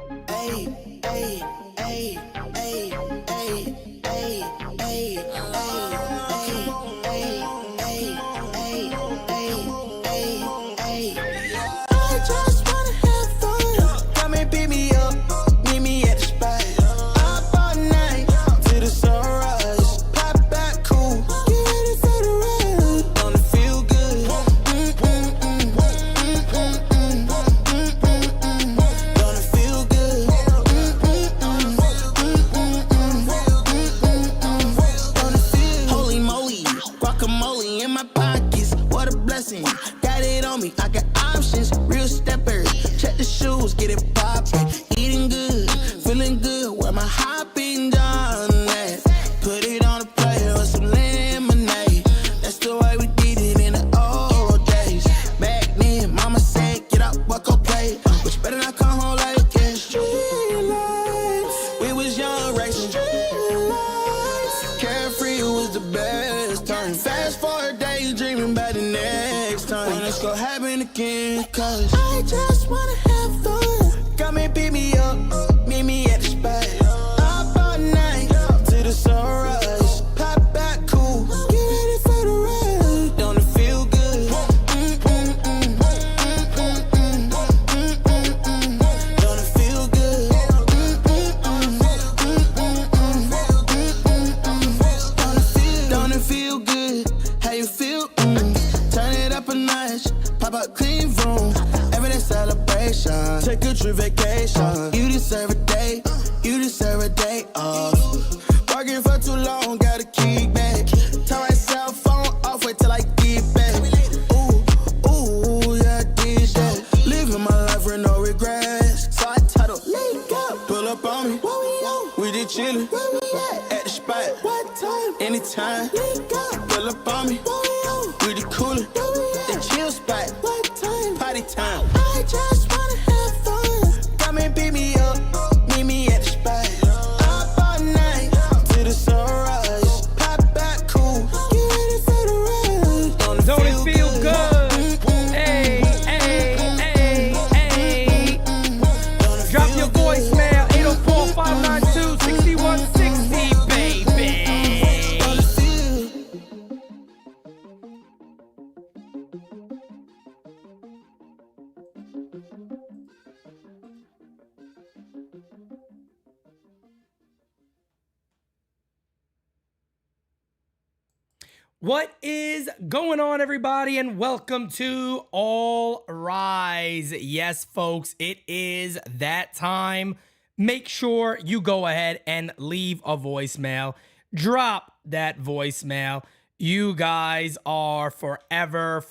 Ay, ay, ay, ay, ay, ay, ay, I just wanna have fun. Come and pick me up, meet me at the spot. Up all night till the sunrise. Pop back cool, get ready for the ride. Gonna feel good. Gonna feel good. Gonna feel. Holy moly, guacamole in my pockets. What a blessing. Got it on me, I got options, real steppers. Check the shoes, get it poppin'. Eating good, feeling good. Where my hopping John at? Put it on a plate with some lemonade. That's the way we did it in the old days. Back then, mama said, get up, walk, go play. But you better not come home like it. Street life, we was young racing. Street life, carefree was the best time. Fast forward days, dreaming about the next time. When it's gonna happen again, cause I just wanna have fun. Come and pick me up, meet me at the spot. Up all night till the sunrise. Pop back cool, get ready for the ride. Don't it feel good? Don't it feel good? Don't it feel good? How you feel? Turn it up a notch, pop up clean room. Everyday celebration, take a trip vacation. You deserve a day, you deserve a day off. Working for too long, gotta kick back. Turn my cell phone off, wait till I get back. Ooh, yeah, I did that. Living my life with no regrets. So I title, link up, pull up on me. Where we on? We did chillin', where we at the spot. What time? Anytime, link up, pull up on me. Where we on? We the coolin', the chill spot. What time? Party time. I just wanna have fun. Come and pick me up, meet me at the spot. Up all night till the sunrise. Pop back cool, get ready for the ride. Don't it feel good? Hey, hey, hey, hey. Drop your voicemail, 804-592-6160, baby. Don't it feel? What is going on, everybody, and welcome to All Rise. Yes, folks, it is that time. Make sure you go ahead and leave a voicemail. Drop that voicemail. You guys are forever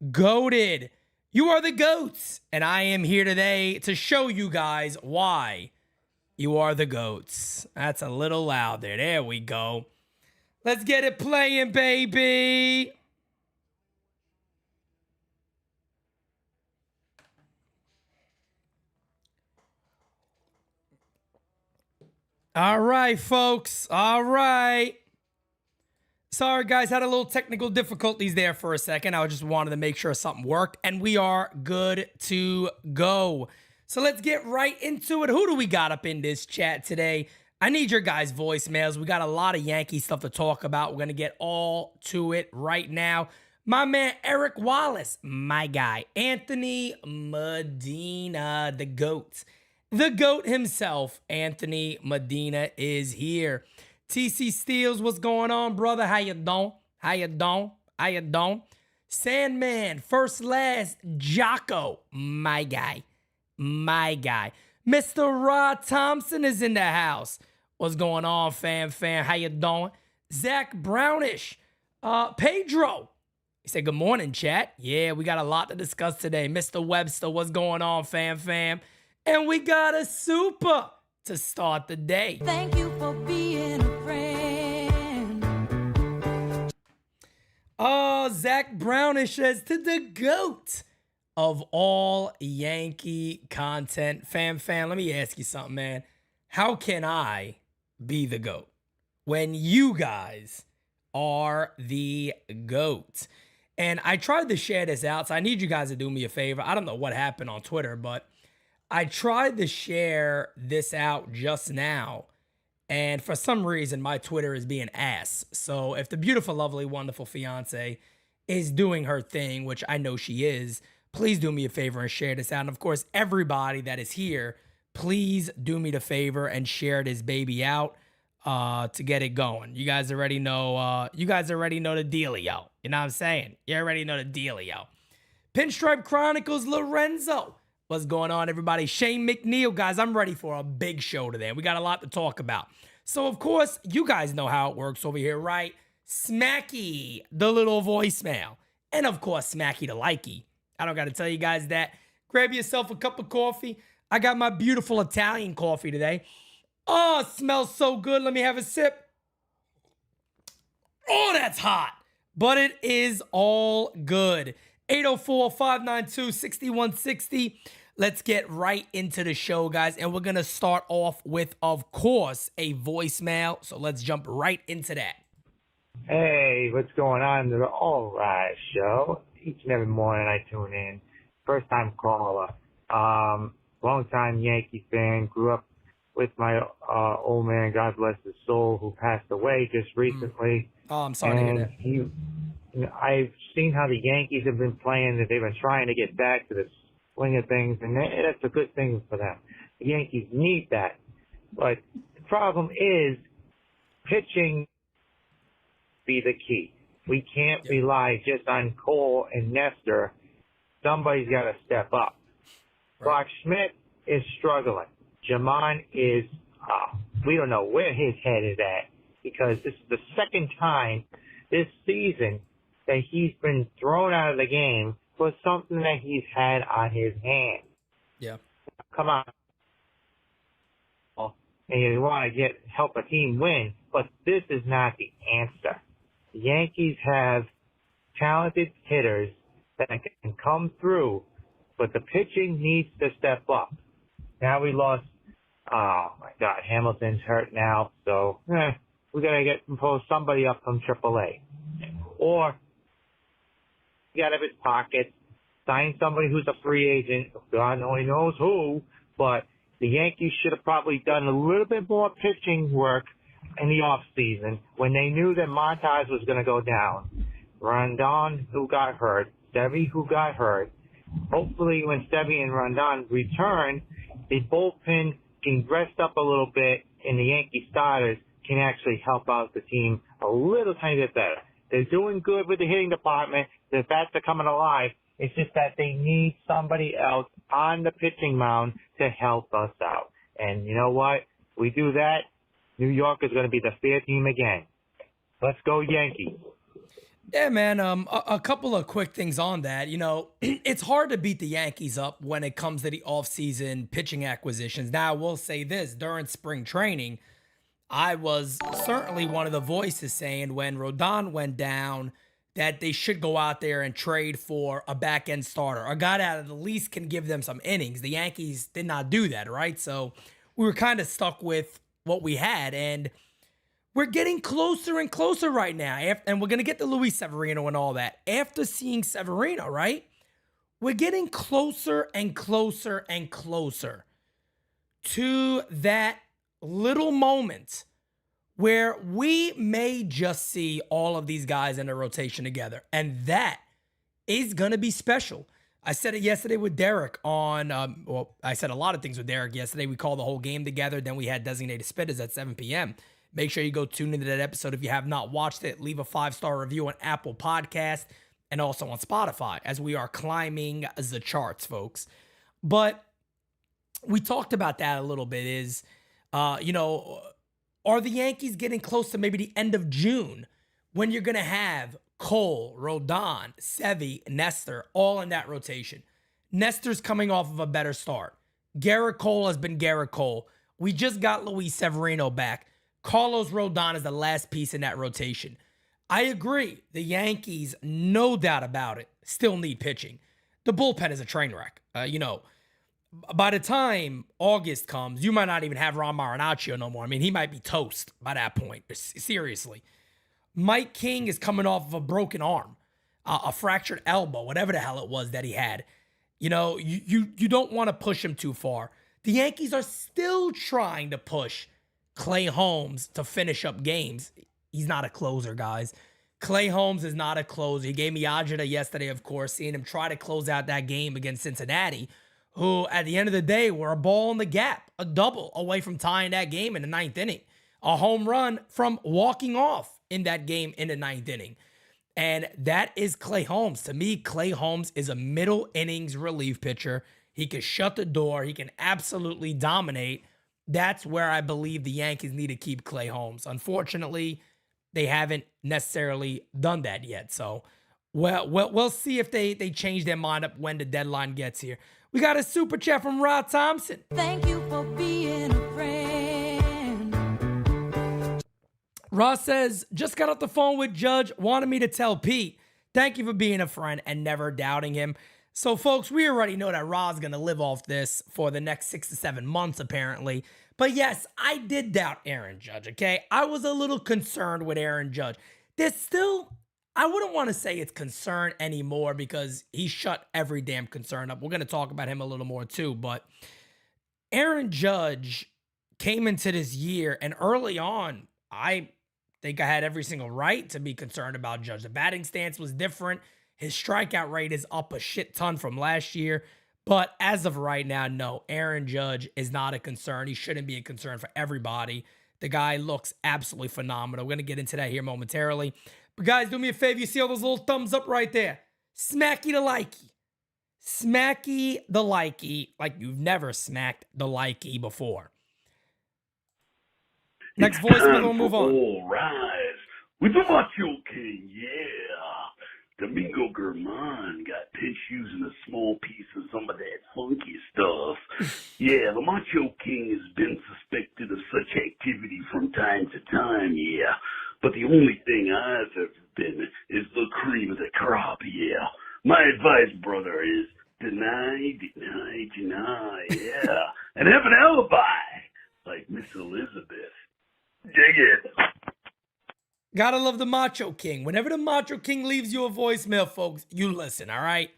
goated. You are the GOATs, and I am here today to show you guys why you are the GOATs. That's a little loud there. There we go. Let's get it playing, baby. All right, folks. All right. Sorry, guys. Had a little technical difficulties there for a second. I just wanted to make sure something worked, and we are good to go. So let's get right into it. Who do we got up in this chat today? I need your guys' voicemails. We got a lot of Yankee stuff to talk about. We're going to get all to it right now. My man, Eric Wallace. My guy, Anthony Medina, the GOAT. The GOAT himself, Anthony Medina, is here. TC Steels, what's going on, brother? How you doing? How you doing? How you doing? Sandman, First Last, Jocko. My guy. My guy. Mr. Rod Thompson is in the house. What's going on, fam? How you doing? Zach Brownish. Pedro. He said, good morning, chat. Yeah, we got a lot to discuss today. Mr. Webster, what's going on, fam? And we got a super to start the day. Thank you for being a friend. Zach Brownish says, to the GOAT of all Yankee content. Fam, let me ask you something, man. How can I be the GOAT when you guys are the GOAT? And I tried to share this out, so I need you guys to do me a favor. I don't know what happened on Twitter, but I tried to share this out just now, and for some reason, my Twitter is being ass. So if the beautiful, lovely, wonderful fiance is doing her thing, which I know she is, please do me a favor and share this out. And of course, everybody that is here, please do me the favor and share this baby out to get it going. You guys already know. You guys already know the dealio. You know what I'm saying? You already know the dealio. Pinstripe Chronicles, Lorenzo. What's going on, everybody? Shane McNeil, guys. I'm ready for a big show today. We got a lot to talk about. So, of course, you guys know how it works over here, right? Smacky, the little voicemail. And, of course, Smacky the likey. I don't got to tell you guys that. Grab yourself a cup of coffee. I got my beautiful Italian coffee today. Oh, it smells so good. Let me have a sip. Oh, that's hot. But it is all good. 804-592-6160. Let's get right into the show, guys. And we're going to start off with, of course, a voicemail. So let's jump right into that. Hey, what's going on? The All Rise Show. Each and every morning I tune in. First time caller. Long time Yankee fan. Grew up with my old man, God bless his soul, who passed away just recently. Oh, I'm sorry to hear that. I've seen how the Yankees have been playing, that they've been trying to get back to the swing of things, and that's a good thing for them. The Yankees need that. But the problem is pitching be the key. We can't rely just on Cole and Nestor. Somebody's got to step up. Brock Schmidt is struggling. Jamon is, we don't know where his head is at, because this is the second time this season that he's been thrown out of the game for something that he's had on his hands. Yeah. Come on. And you want to help a team win, but this is not the answer. The Yankees have talented hitters that can come through, but the pitching needs to step up. Now we lost, oh my God, Hamilton's hurt now, so we got to pull somebody up from AAA. Or get out of his pocket, sign somebody who's a free agent. God only knows who, but the Yankees should have probably done a little bit more pitching work in the offseason when they knew that Montas was going to go down. Rondon, who got hurt, Sevy, who got hurt. Hopefully when Sevy and Rondon return, the bullpen can rest up a little bit, and the Yankee starters can actually help out the team a little tiny bit better. They're doing good with the hitting department. The bats are coming alive. It's just that they need somebody else on the pitching mound to help us out. And you know what? We do that, New York is going to be the fair team again. Let's go Yankees. Yeah, man. A couple of quick things on that. You know, it's hard to beat the Yankees up when it comes to the offseason pitching acquisitions. Now, I will say this. During spring training, I was certainly one of the voices saying when Rodon went down that they should go out there and trade for a back-end starter, a guy that at least can give them some innings. The Yankees did not do that, right? So we were kind of stuck with what we had, and we're getting closer and closer right now. And we're going to get to Luis Severino and all that. After seeing Severino, right, we're getting closer and closer and closer to that little moment where we may just see all of these guys in a rotation together. And that is going to be special. I said it yesterday with Derek on, I said a lot of things with Derek yesterday. We called the whole game together. Then we had designated spitters at 7 p.m. Make sure you go tune into that episode. If you have not watched it, leave a 5-star review on Apple Podcast and also on Spotify as we are climbing the charts, folks. But we talked about that a little bit is, are the Yankees getting close to maybe the end of June when you're going to have Cole, Rodon, Sevy, Nestor all in that rotation? Nestor's coming off of a better start. Garrett Cole has been Garrett Cole. We just got Luis Severino back. Carlos Rodon is the last piece in that rotation. I agree. The Yankees, no doubt about it, still need pitching. The bullpen is a train wreck. By the time August comes, you might not even have Ron Marinaccio no more. I mean, he might be toast by that point. Seriously. Mike King is coming off of a broken arm, a fractured elbow, whatever the hell it was that he had. You know, you don't want to push him too far. The Yankees are still trying to push Clay Holmes to finish up games. He's not a closer, guys. Clay Holmes is not a closer. He gave me agita yesterday, of course, seeing him try to close out that game against Cincinnati, who at the end of the day were a ball in the gap, a double away from tying that game in the 9th inning. A home run from walking off in that game in the 9th inning. And that is Clay Holmes. To me, Clay Holmes is a middle innings relief pitcher. He can shut the door. He can absolutely dominate. That's where I believe the Yankees need to keep Clay Holmes. Unfortunately, they haven't necessarily done that yet. So, we'll see if they change their mind up when the deadline gets here. We got a super chat from Rod Thompson. Thank you for being a friend. Ross says, just got off the phone with Judge, wanted me to tell Pete, thank you for being a friend and never doubting him. So, folks, we already know that Rod's going to live off this for the next 6 to 7 months, apparently. But yes, I did doubt Aaron Judge, okay? I was a little concerned with Aaron Judge. There's still, I wouldn't want to say it's concern anymore because he shut every damn concern up. We're going to talk about him a little more too, but Aaron Judge came into this year, and early on, I think I had every single right to be concerned about Judge. The batting stance was different. His strikeout rate is up a shit ton from last year. But as of right now, no, Aaron Judge is not a concern. He shouldn't be a concern for everybody. The guy looks absolutely phenomenal. We're going to get into that here momentarily. But guys, do me a favor. You see all those little thumbs up right there? Smacky the likey. Smacky the likey like you've never smacked the likey before. Next voice, we'll move on. All rise. With the Macho King, yeah. Domingo German got pinched using a small piece of some of that funky stuff. Yeah, the Macho King has been suspected of such activity from time to time, yeah. But the only thing I've ever been is the cream of the crop, yeah. My advice, brother, is deny, yeah. And have an alibi, like Miss Elizabeth. Dig it. Gotta love the Macho King. Whenever the Macho King leaves you a voicemail, folks, you listen, all right?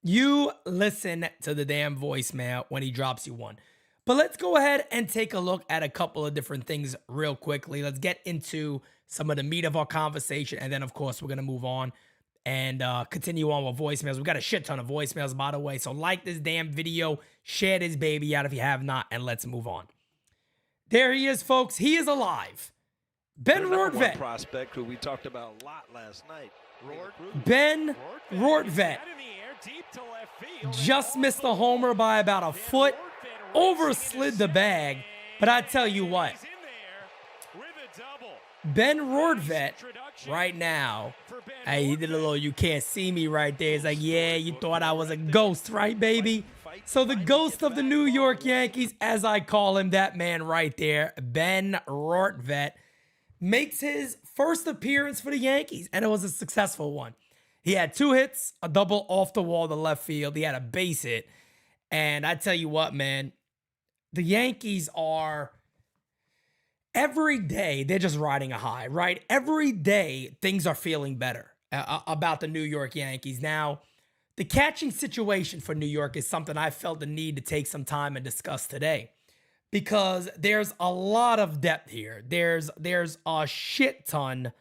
You listen to the damn voicemail when he drops you one. But let's go ahead and take a look at a couple of different things real quickly. Let's get into some of the meat of our conversation. And then, of course, we're going to move on and continue on with voicemails. We got a shit ton of voicemails, by the way. So like this damn video, share this baby out if you have not, and let's move on. There he is, folks. He is alive. Ben Rortvedt. Prospect who we talked about a lot last night. Ben Rortvedt just missed the homer by about a foot, overslid the bag, but I tell you what, Ben Rortvedt right now, hey, he did a little you can't see me right there. He's like, yeah, you thought I was a ghost, right, baby? So the ghost of the New York Yankees, as I call him, that man right there, Ben Rortvedt, makes his first appearance for the Yankees, and it was a successful one. He had 2 hits, a double off the wall to left field. He had a base hit. And I tell you what, man, the Yankees are, every day, they're just riding a high, right? Every day, things are feeling better about the New York Yankees. Now, the catching situation for New York is something I felt the need to take some time and discuss today. Because there's a lot of depth here. There's a shit ton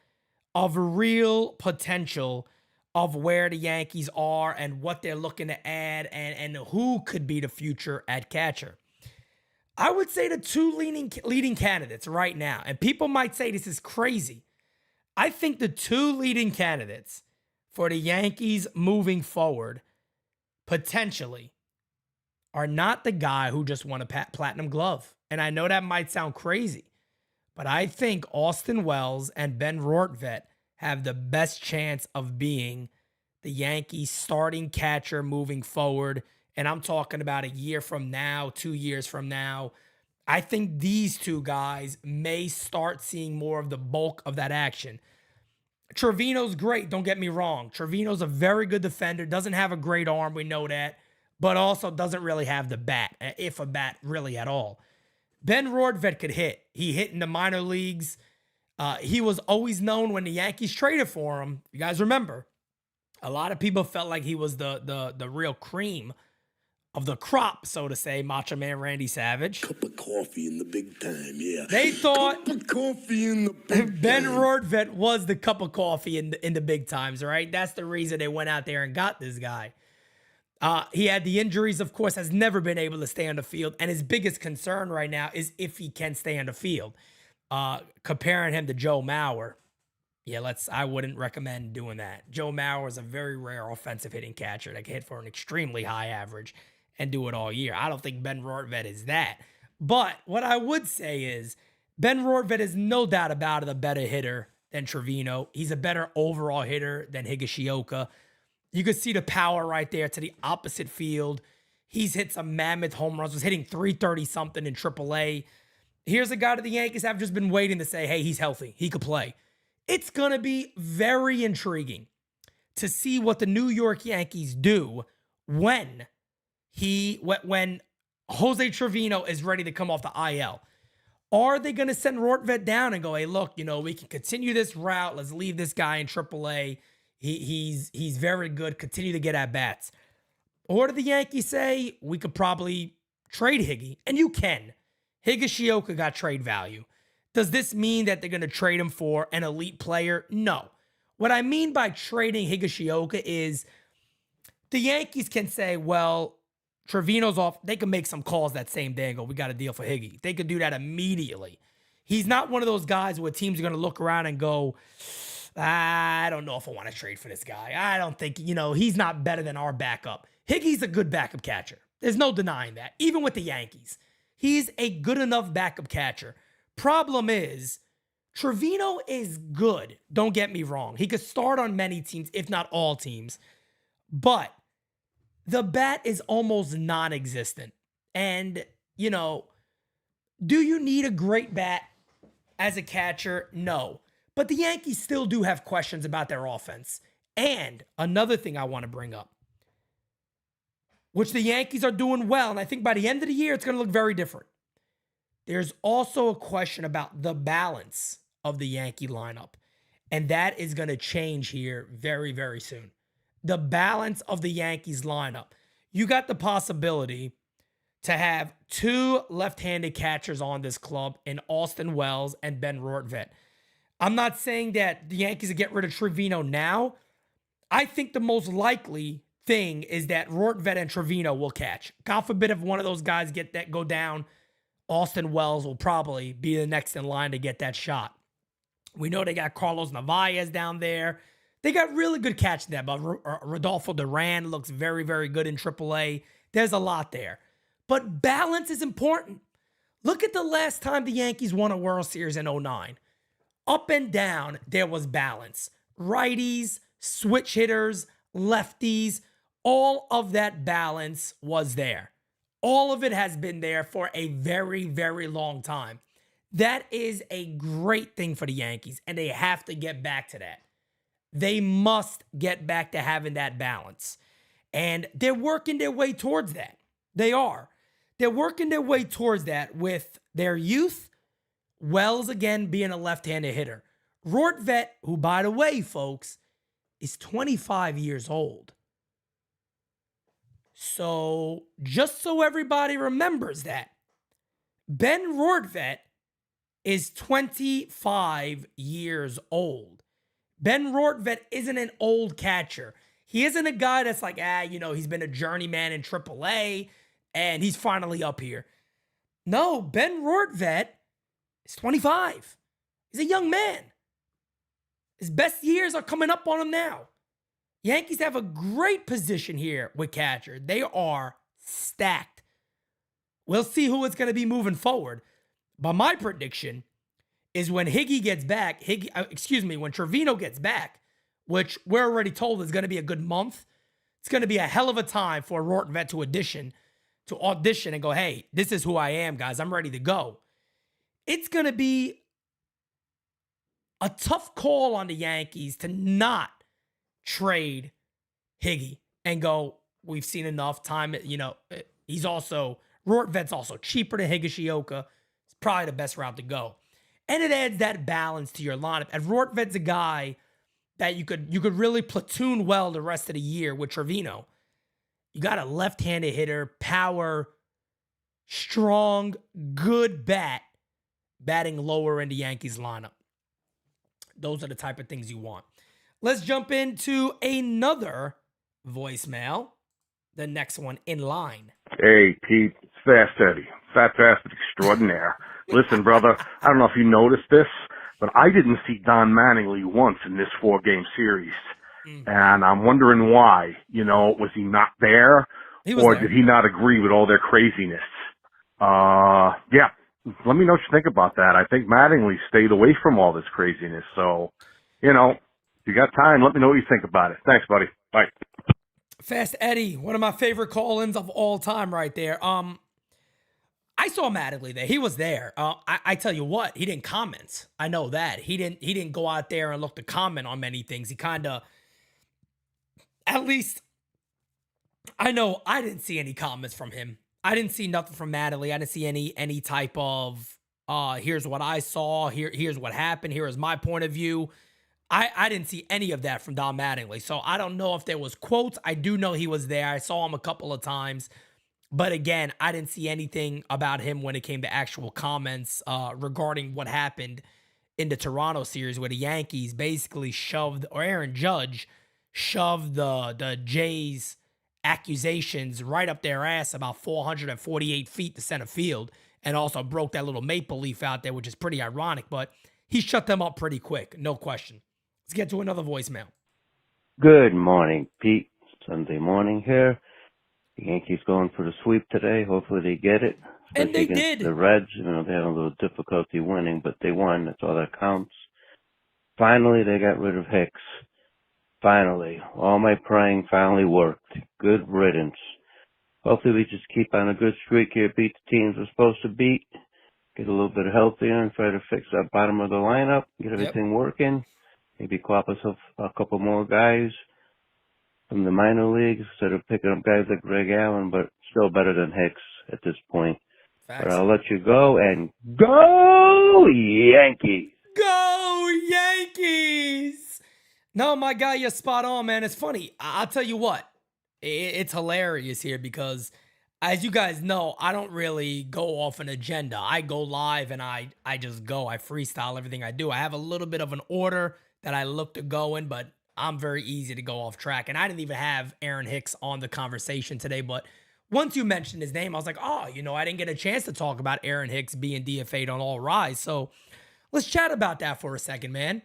of real potential of where the Yankees are and what they're looking to add and who could be the future at catcher. I would say the 2 leading candidates right now, and people might say this is crazy. I think the 2 leading candidates for the Yankees moving forward, potentially, are not the guy who just won a platinum glove. And I know that might sound crazy, but I think Austin Wells and Ben Rortvedt have the best chance of being the Yankees starting catcher moving forward. And I'm talking about a year from now, 2 years from now. I think these 2 guys may start seeing more of the bulk of that action. Trevino's great, don't get me wrong. Trevino's a very good defender, doesn't have a great arm, we know that, but also doesn't really have the bat, if a bat really at all. Ben Rortvedt could hit. He hit in the minor leagues. He was always known when the Yankees traded for him. You guys remember, a lot of people felt like he was the real cream of the crop, so to say, Macho Man Randy Savage. Cup of coffee in the big time, yeah. They thought Cup of coffee in the big Ben time. Rortvedt was the cup of coffee in the big times, right? That's the reason they went out there and got this guy. He had the injuries, of course, has never been able to stay on the field. And his biggest concern right now is if he can stay on the field. Comparing him to Joe Mauer, I wouldn't recommend doing that. Joe Mauer is a very rare offensive hitting catcher that can hit for an extremely high average and do it all year. I don't think Ben Rortvedt is that. But what I would say is Ben Rortvedt is no doubt about it a better hitter than Trevino. He's a better overall hitter than Higashioka. You could see the power right there to the opposite field. He's hit some mammoth home runs, was hitting 330-something in AAA. Here's a guy that the Yankees have just been waiting to say, hey, he's healthy. He could play. It's going to be very intriguing to see what the New York Yankees do when Jose Trevino is ready to come off the IL. Are they going to send Rortvedt down and go, hey, look, we can continue this route. Let's leave this guy in AAA. He's very good. Continue to get at bats. Or do the Yankees say we could probably trade Higgy? And you can. Higashioka got trade value. Does this mean that they're going to trade him for an elite player? No. What I mean by trading Higashioka is the Yankees can say, well, Trevino's off. They can make some calls that same day and go, we got a deal for Higgy. They could do that immediately. He's not one of those guys where teams are going to look around and go, I don't know if I want to trade for this guy. I don't think, he's not better than our backup. Higgy's a good backup catcher. There's no denying that. Even with the Yankees, he's a good enough backup catcher. Problem is, Trevino is good. Don't get me wrong. He could start on many teams, if not all teams. But the bat is almost non-existent. And, do you need a great bat as a catcher? No. But the Yankees still do have questions about their offense. And another thing I want to bring up, which the Yankees are doing well, and I think by the end of the year, it's going to look very different. There's also a question about the balance of the Yankee lineup. And that is going to change here very, very soon. The balance of the Yankees lineup. You got the possibility to have two left-handed catchers on this club in Austin Wells and Ben Rortvedt. I'm not saying that the Yankees will get rid of Trevino now. I think the most likely thing is that Rortvedt and Trevino will catch. God forbid if one of those guys go down, Austin Wells will probably be the next in line to get that shot. We know they got Carlos Narvaez down there. They got really good catch there, but Rodolfo Duran looks very, very good in AAA. There's a lot there. But balance is important. Look at the last time the Yankees won a World Series in 2009. Up and down, there was balance. Righties, switch hitters, lefties, all of that balance was there. All of it has been there for a very, very long time. That is a great thing for the Yankees, and they have to get back to that. They must get back to having that balance. And they're working their way towards that. They are. They're working their way towards that with their youth. Wells, again, being a left-handed hitter. Rortvedt, who, by the way, folks, is 25 years old. So, just so everybody remembers that, Ben Rortvedt is 25 years old. Ben Rortvedt isn't an old catcher. He isn't a guy that's like, he's been a journeyman in AAA, and he's finally up here. No, Ben Rortvedt is 25. He's a young man. His best years are coming up on him now. Yankees have a great position here with catcher. They are stacked. We'll see who it's going to be moving forward. But my prediction is when Higgy gets back, when Trevino gets back, which we're already told is going to be a good month, it's going to be a hell of a time for Rortvedt to audition and go, hey, this is who I am, guys. I'm ready to go. It's going to be a tough call on the Yankees to not trade Higgy and go, we've seen enough time. Rortvedt's also cheaper than Higashioka. It's probably the best route to go. And it adds that balance to your lineup. And Rortvedt's a guy that you could really platoon well the rest of the year with Trevino. You got a left-handed hitter, power, strong, good bat, batting lower in the Yankees lineup. Those are the type of things you want. Let's jump into another voicemail. The next one in line. Hey, Pete, it's Fast Eddie, Fat Bastard Extraordinaire. Listen, brother, I don't know if you noticed this, but I didn't see Don Mattingly once in this 4-game series. And I'm wondering why. Was he not there? Or did he not agree with all their craziness? Yeah, let me know what you think about that. I think Mattingly stayed away from all this craziness. So, if you got time, let me know what you think about it. Thanks, buddy. Bye. Fast Eddie, one of my favorite call-ins of all time right there. I saw Mattingly there. He was there. I tell you what, he didn't comment. I know that. He didn't go out there and look to comment on many things. He kind of, at least, I know I didn't see any comments from him. I didn't see nothing from Mattingly. I didn't see any type of, here's what I saw, here's what happened, here is my point of view. I didn't see any of that from Don Mattingly. So I don't know if there was quotes. I do know he was there. I saw him a couple of times. But again, I didn't see anything about him when it came to actual comments regarding what happened in the Toronto series where the Yankees basically Aaron Judge shoved the Jays accusations right up their ass about 448 feet to center field and also broke that little maple leaf out there, which is pretty ironic. But he shut them up pretty quick, no question. Let's get to another voicemail. Good morning, Pete. Sunday morning here. The Yankees going for the sweep today. Hopefully they get it. And they did. The Reds, they had a little difficulty winning, but they won. That's all that counts. Finally, they got rid of Hicks. Finally. All my praying finally worked. Good riddance. Hopefully we just keep on a good streak here, beat the teams we're supposed to beat, get a little bit healthier and try to fix that bottom of the lineup, get everything working. Maybe call us a couple more guys from the minor leagues instead of picking up guys like Greg Allen, but still better than Hicks at this point. Facts. But I'll let you go and go Yankees! Go Yankees! No, my guy, you're spot on, man. It's funny. I'll tell you what. It's hilarious here because, as you guys know, I don't really go off an agenda. I go live and I just go. I freestyle everything I do. I have a little bit of an order that I look to go in, but I'm very easy to go off track. And I didn't even have Aaron Hicks on the conversation today, but once you mentioned his name, I was like, I didn't get a chance to talk about Aaron Hicks being DFA'd on All Rise. So let's chat about that for a second, man.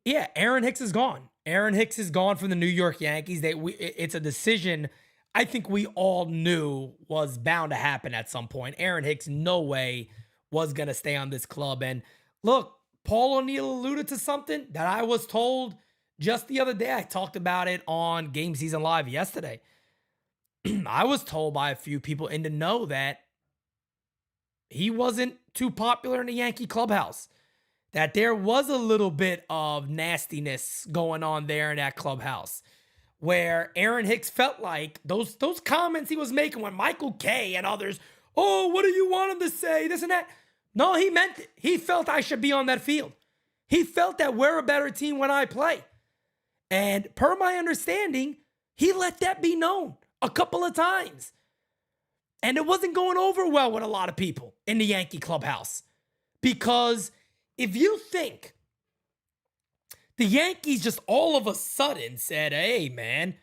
Yeah, Aaron Hicks is gone. Aaron Hicks is gone from the New York Yankees. It's a decision I think we all knew was bound to happen at some point. Aaron Hicks, no way, was going to stay on this club. And look, Paul O'Neill alluded to something that I was told just the other day. I talked about it on Game Season Live yesterday. I was told by a few people in the know that he wasn't too popular in the Yankee clubhouse. That there was a little bit of nastiness going on there in that clubhouse where Aaron Hicks felt like those comments he was making when Michael Kay and others, what do you want him to say, this and that? No, he meant it. He felt I should be on that field. He felt that we're a better team when I play. And per my understanding, he let that be known a couple of times. And it wasn't going over well with a lot of people in the Yankee clubhouse. Because if you think the Yankees just all of a sudden said, hey, man,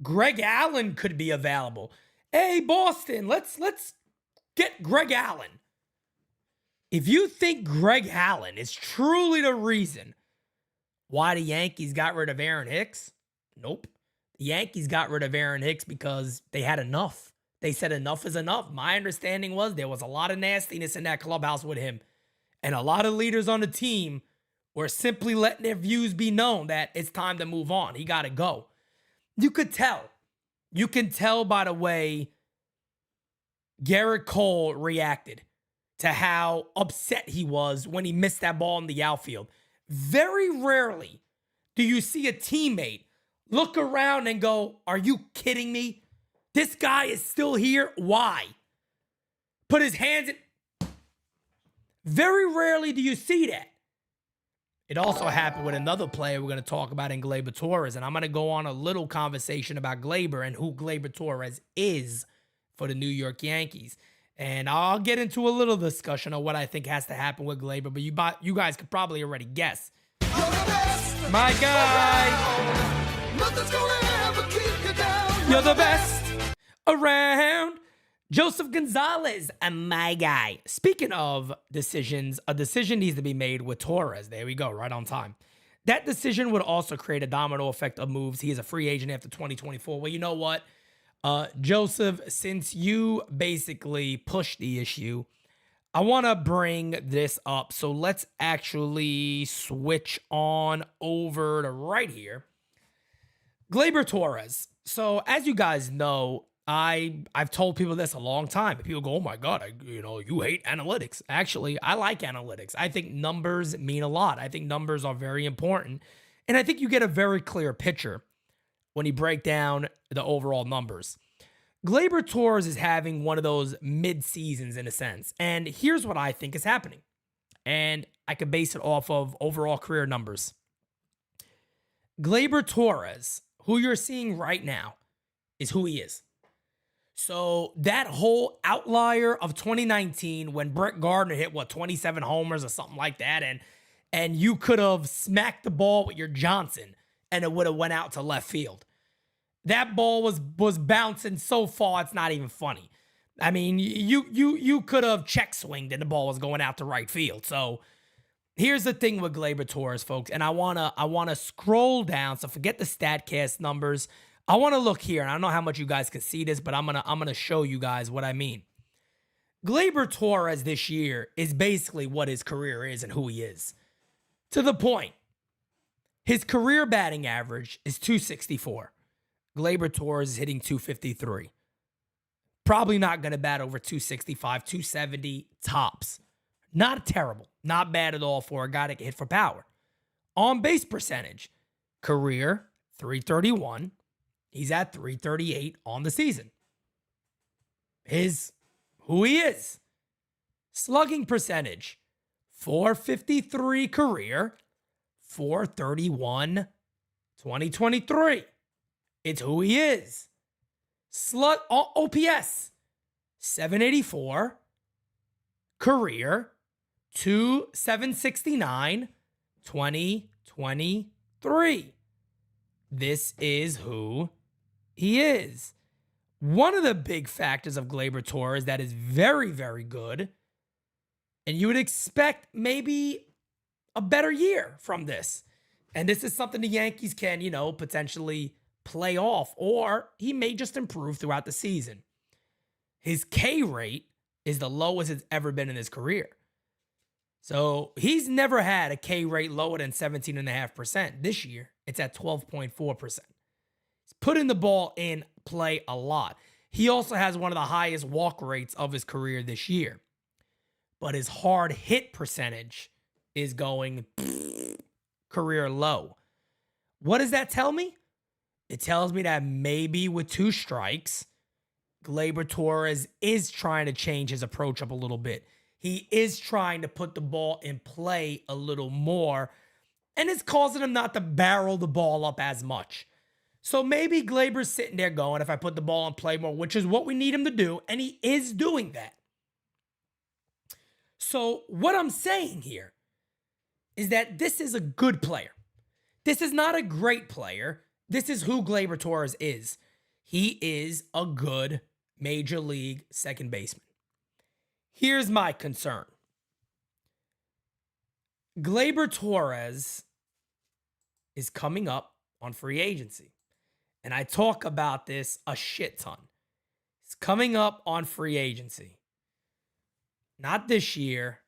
Greg Allen could be available. Hey, Boston, let's get Greg Allen. If you think Greg Allen is truly the reason why the Yankees got rid of Aaron Hicks, nope. The Yankees got rid of Aaron Hicks because they had enough. They said enough is enough. My understanding was there was a lot of nastiness in that clubhouse with him. And a lot of leaders on the team were simply letting their views be known that it's time to move on. He got to go. You could tell. You can tell by the way Garrett Cole reacted to how upset he was when he missed that ball in the outfield. Very rarely do you see a teammate look around and go, are you kidding me? This guy is still here. Why? Put his hands in. Very rarely do you see that. It also happened with another player we're going to talk about in Gleyber Torres. And I'm going to go on a little conversation about Gleyber and who Gleyber Torres is for the New York Yankees. And I'll get into a little discussion of what I think has to happen with Gleyber, but you guys could probably already guess. My guy! Nothing's gonna ever keep you down. You're the best around. Joseph Gonzalez, my guy. Speaking of decisions, a decision needs to be made with Torres. There we go, right on time. That decision would also create a domino effect of moves. He is a free agent after 2024. Well, you know what? Joseph, since you basically pushed the issue, I want to bring this up. So let's actually switch on over to right here. Gleyber Torres. So as you guys know, I've told people this a long time. People go, oh my God, you hate analytics. Actually, I like analytics. I think numbers mean a lot. I think numbers are very important. And I think you get a very clear picture when you break down the overall numbers. Gleyber Torres is having one of those mid-seasons in a sense. And here's what I think is happening. And I could base it off of overall career numbers. Gleyber Torres, who you're seeing right now, is who he is. So that whole outlier of 2019 when Brett Gardner hit, 27 homers or something like that, and you could have smacked the ball with your Johnson and it would have went out to left field. That ball was bouncing so far it's not even funny. I mean, you could have check swinged and the ball was going out to right field. So here's the thing with Gleyber Torres, folks, and I wanna scroll down. So forget the StatCast numbers. I want to look here, and I don't know how much you guys can see this, but I'm gonna show you guys what I mean. Gleyber Torres this year is basically what his career is and who he is. To the point, his career batting average is 264. Gleyber Torres is hitting 253. Probably not going to bat over 265, 270 tops. Not terrible. Not bad at all for a guy that can hit for power. On base percentage, career 331. He's at 338 on the season. Who he is. Slugging percentage, 453 career, 431 2023. It's who he is. OPS, 784 career, 769 2023. This is who he is. One of the big factors of Gleyber Torres that is very, very good, and you would expect maybe a better year from this. And this is something the Yankees can, potentially play off, or he may just improve throughout the season. His K rate is the lowest it's ever been in his career. So he's never had a K rate lower than 17.5%. This year, it's at 12.4%. He's putting the ball in play a lot. He also has one of the highest walk rates of his career this year. But his hard hit percentage is going career low. What does that tell me? It tells me that maybe with 2 strikes, Gleyber Torres is trying to change his approach up a little bit. He is trying to put the ball in play a little more, and it's causing him not to barrel the ball up as much. So maybe Gleyber's sitting there going, if I put the ball in play more, which is what we need him to do, and he is doing that. So what I'm saying here is that this is a good player. This is not a great player. This is who Gleyber Torres is. He is a good major league second baseman. Here's my concern. Gleyber Torres is coming up on free agency. And I talk about this a shit ton. He's coming up on free agency. Not this year.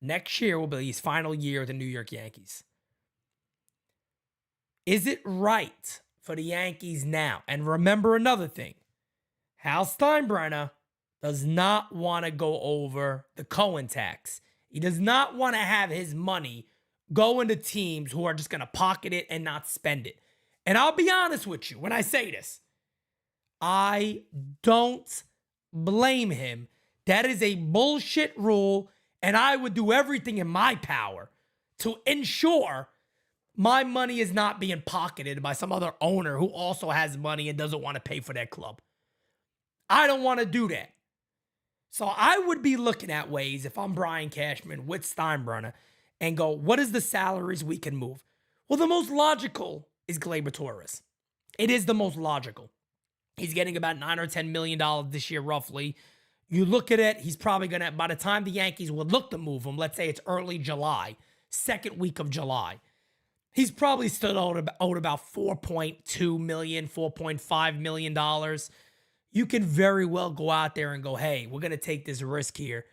Next year will be his final year with the New York Yankees. Is it right for the Yankees now? And remember another thing. Hal Steinbrenner does not want to go over the Cohen tax. He does not want to have his money go into teams who are just going to pocket it and not spend it. And I'll be honest with you when I say this. I don't blame him. That is a bullshit rule, and I would do everything in my power to ensure my money is not being pocketed by some other owner who also has money and doesn't want to pay for their club. I don't want to do that. So I would be looking at ways, if I'm Brian Cashman with Steinbrenner, and go, what is the salaries we can move? Well, the most logical is Gleyber Torres. It is the most logical. He's getting about $9 or $10 million this year, roughly. You look at it, he's probably going to, by the time the Yankees would look to move him, let's say it's early July, second week of July, he's probably still owed about $4.2 million, $4.5 million. You can very well go out there and go, hey, we're going to take this risk here.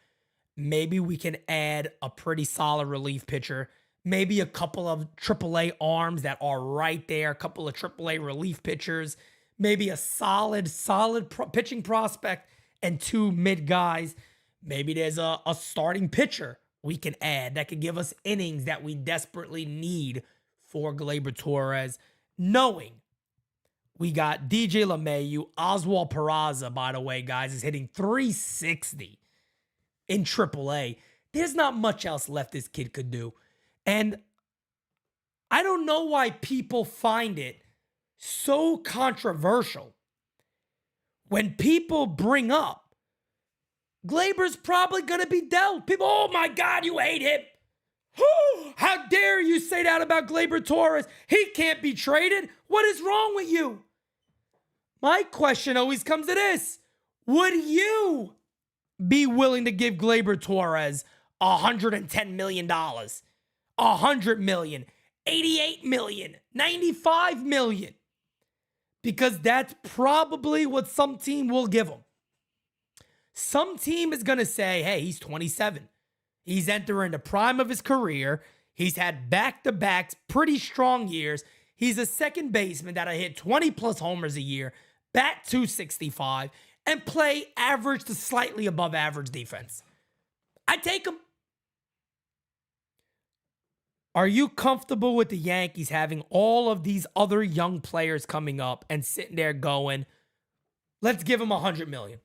Maybe we can add a pretty solid relief pitcher, maybe a couple of AAA arms that are right there, a couple of AAA relief pitchers, maybe a solid pitching prospect and two mid guys. Maybe there's a starting pitcher we can add that could give us innings that we desperately need for Gleyber Torres, knowing we got DJ LeMahieu. Oswald Peraza, by the way, guys, is hitting .360 in AAA. There's not much else left this kid could do. And I don't know why people find it so controversial when people bring up Gleyber's probably going to be dealt. People, oh my God, you hate him. How dare you say that about Gleyber Torres? He can't be traded. What is wrong with you? My question always comes to this. Would you be willing to give Gleyber Torres $110 million, $100 million, $88 million, $95 million? Because that's probably what some team will give him. Some team is going to say, hey, he's 27. He's entering the prime of his career. He's had back-to-backs, pretty strong years. He's a second baseman that'll hit 20-plus homers a year, bat .265, and play average to slightly above average defense. I take him. Are you comfortable with the Yankees having all of these other young players coming up and sitting there going, let's give him $100 million?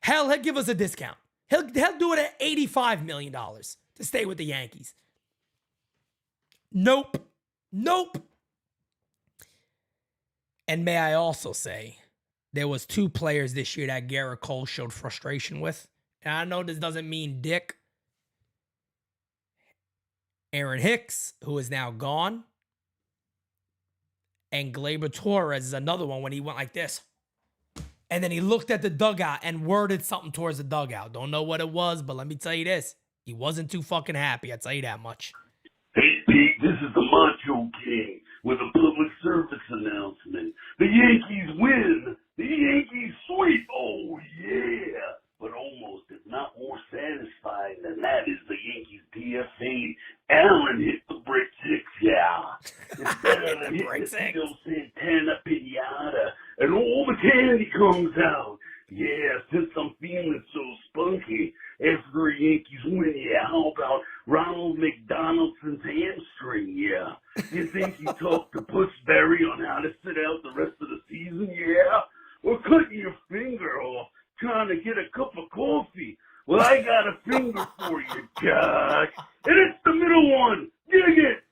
Hell, he'll give us a discount. He'll do it at $85 million to stay with the Yankees. Nope. And may I also say, there was two players this year that Garrett Cole showed frustration with. And I know this doesn't mean dick. Aaron Hicks, who is now gone. And Gleyber Torres is another one when he went like this. And then he looked at the dugout and worded something towards the dugout. Don't know what it was, but let me tell you this. He wasn't too fucking happy. I'll tell you that much. Hey, Pete, this is the Macho King with a public service announcement. The Yankees win. The Yankees sweep. Oh, yeah. But almost, if not more satisfying than that, is the Yankees DFA. Aaron hit the brick six, yeah. It's better than hitting the Tito Santana Pinata. And all the candy comes out. Yeah, since I'm feeling so spunky after the Yankees win, yeah, how about Ronald McDonaldson's hamstring, yeah? You think you talked to Pussberry on how to sit out the rest of the season, yeah? Or cutting your finger off trying to get a cup of coffee? Well, I got a finger for you, Josh. And it's the middle one. Dig it.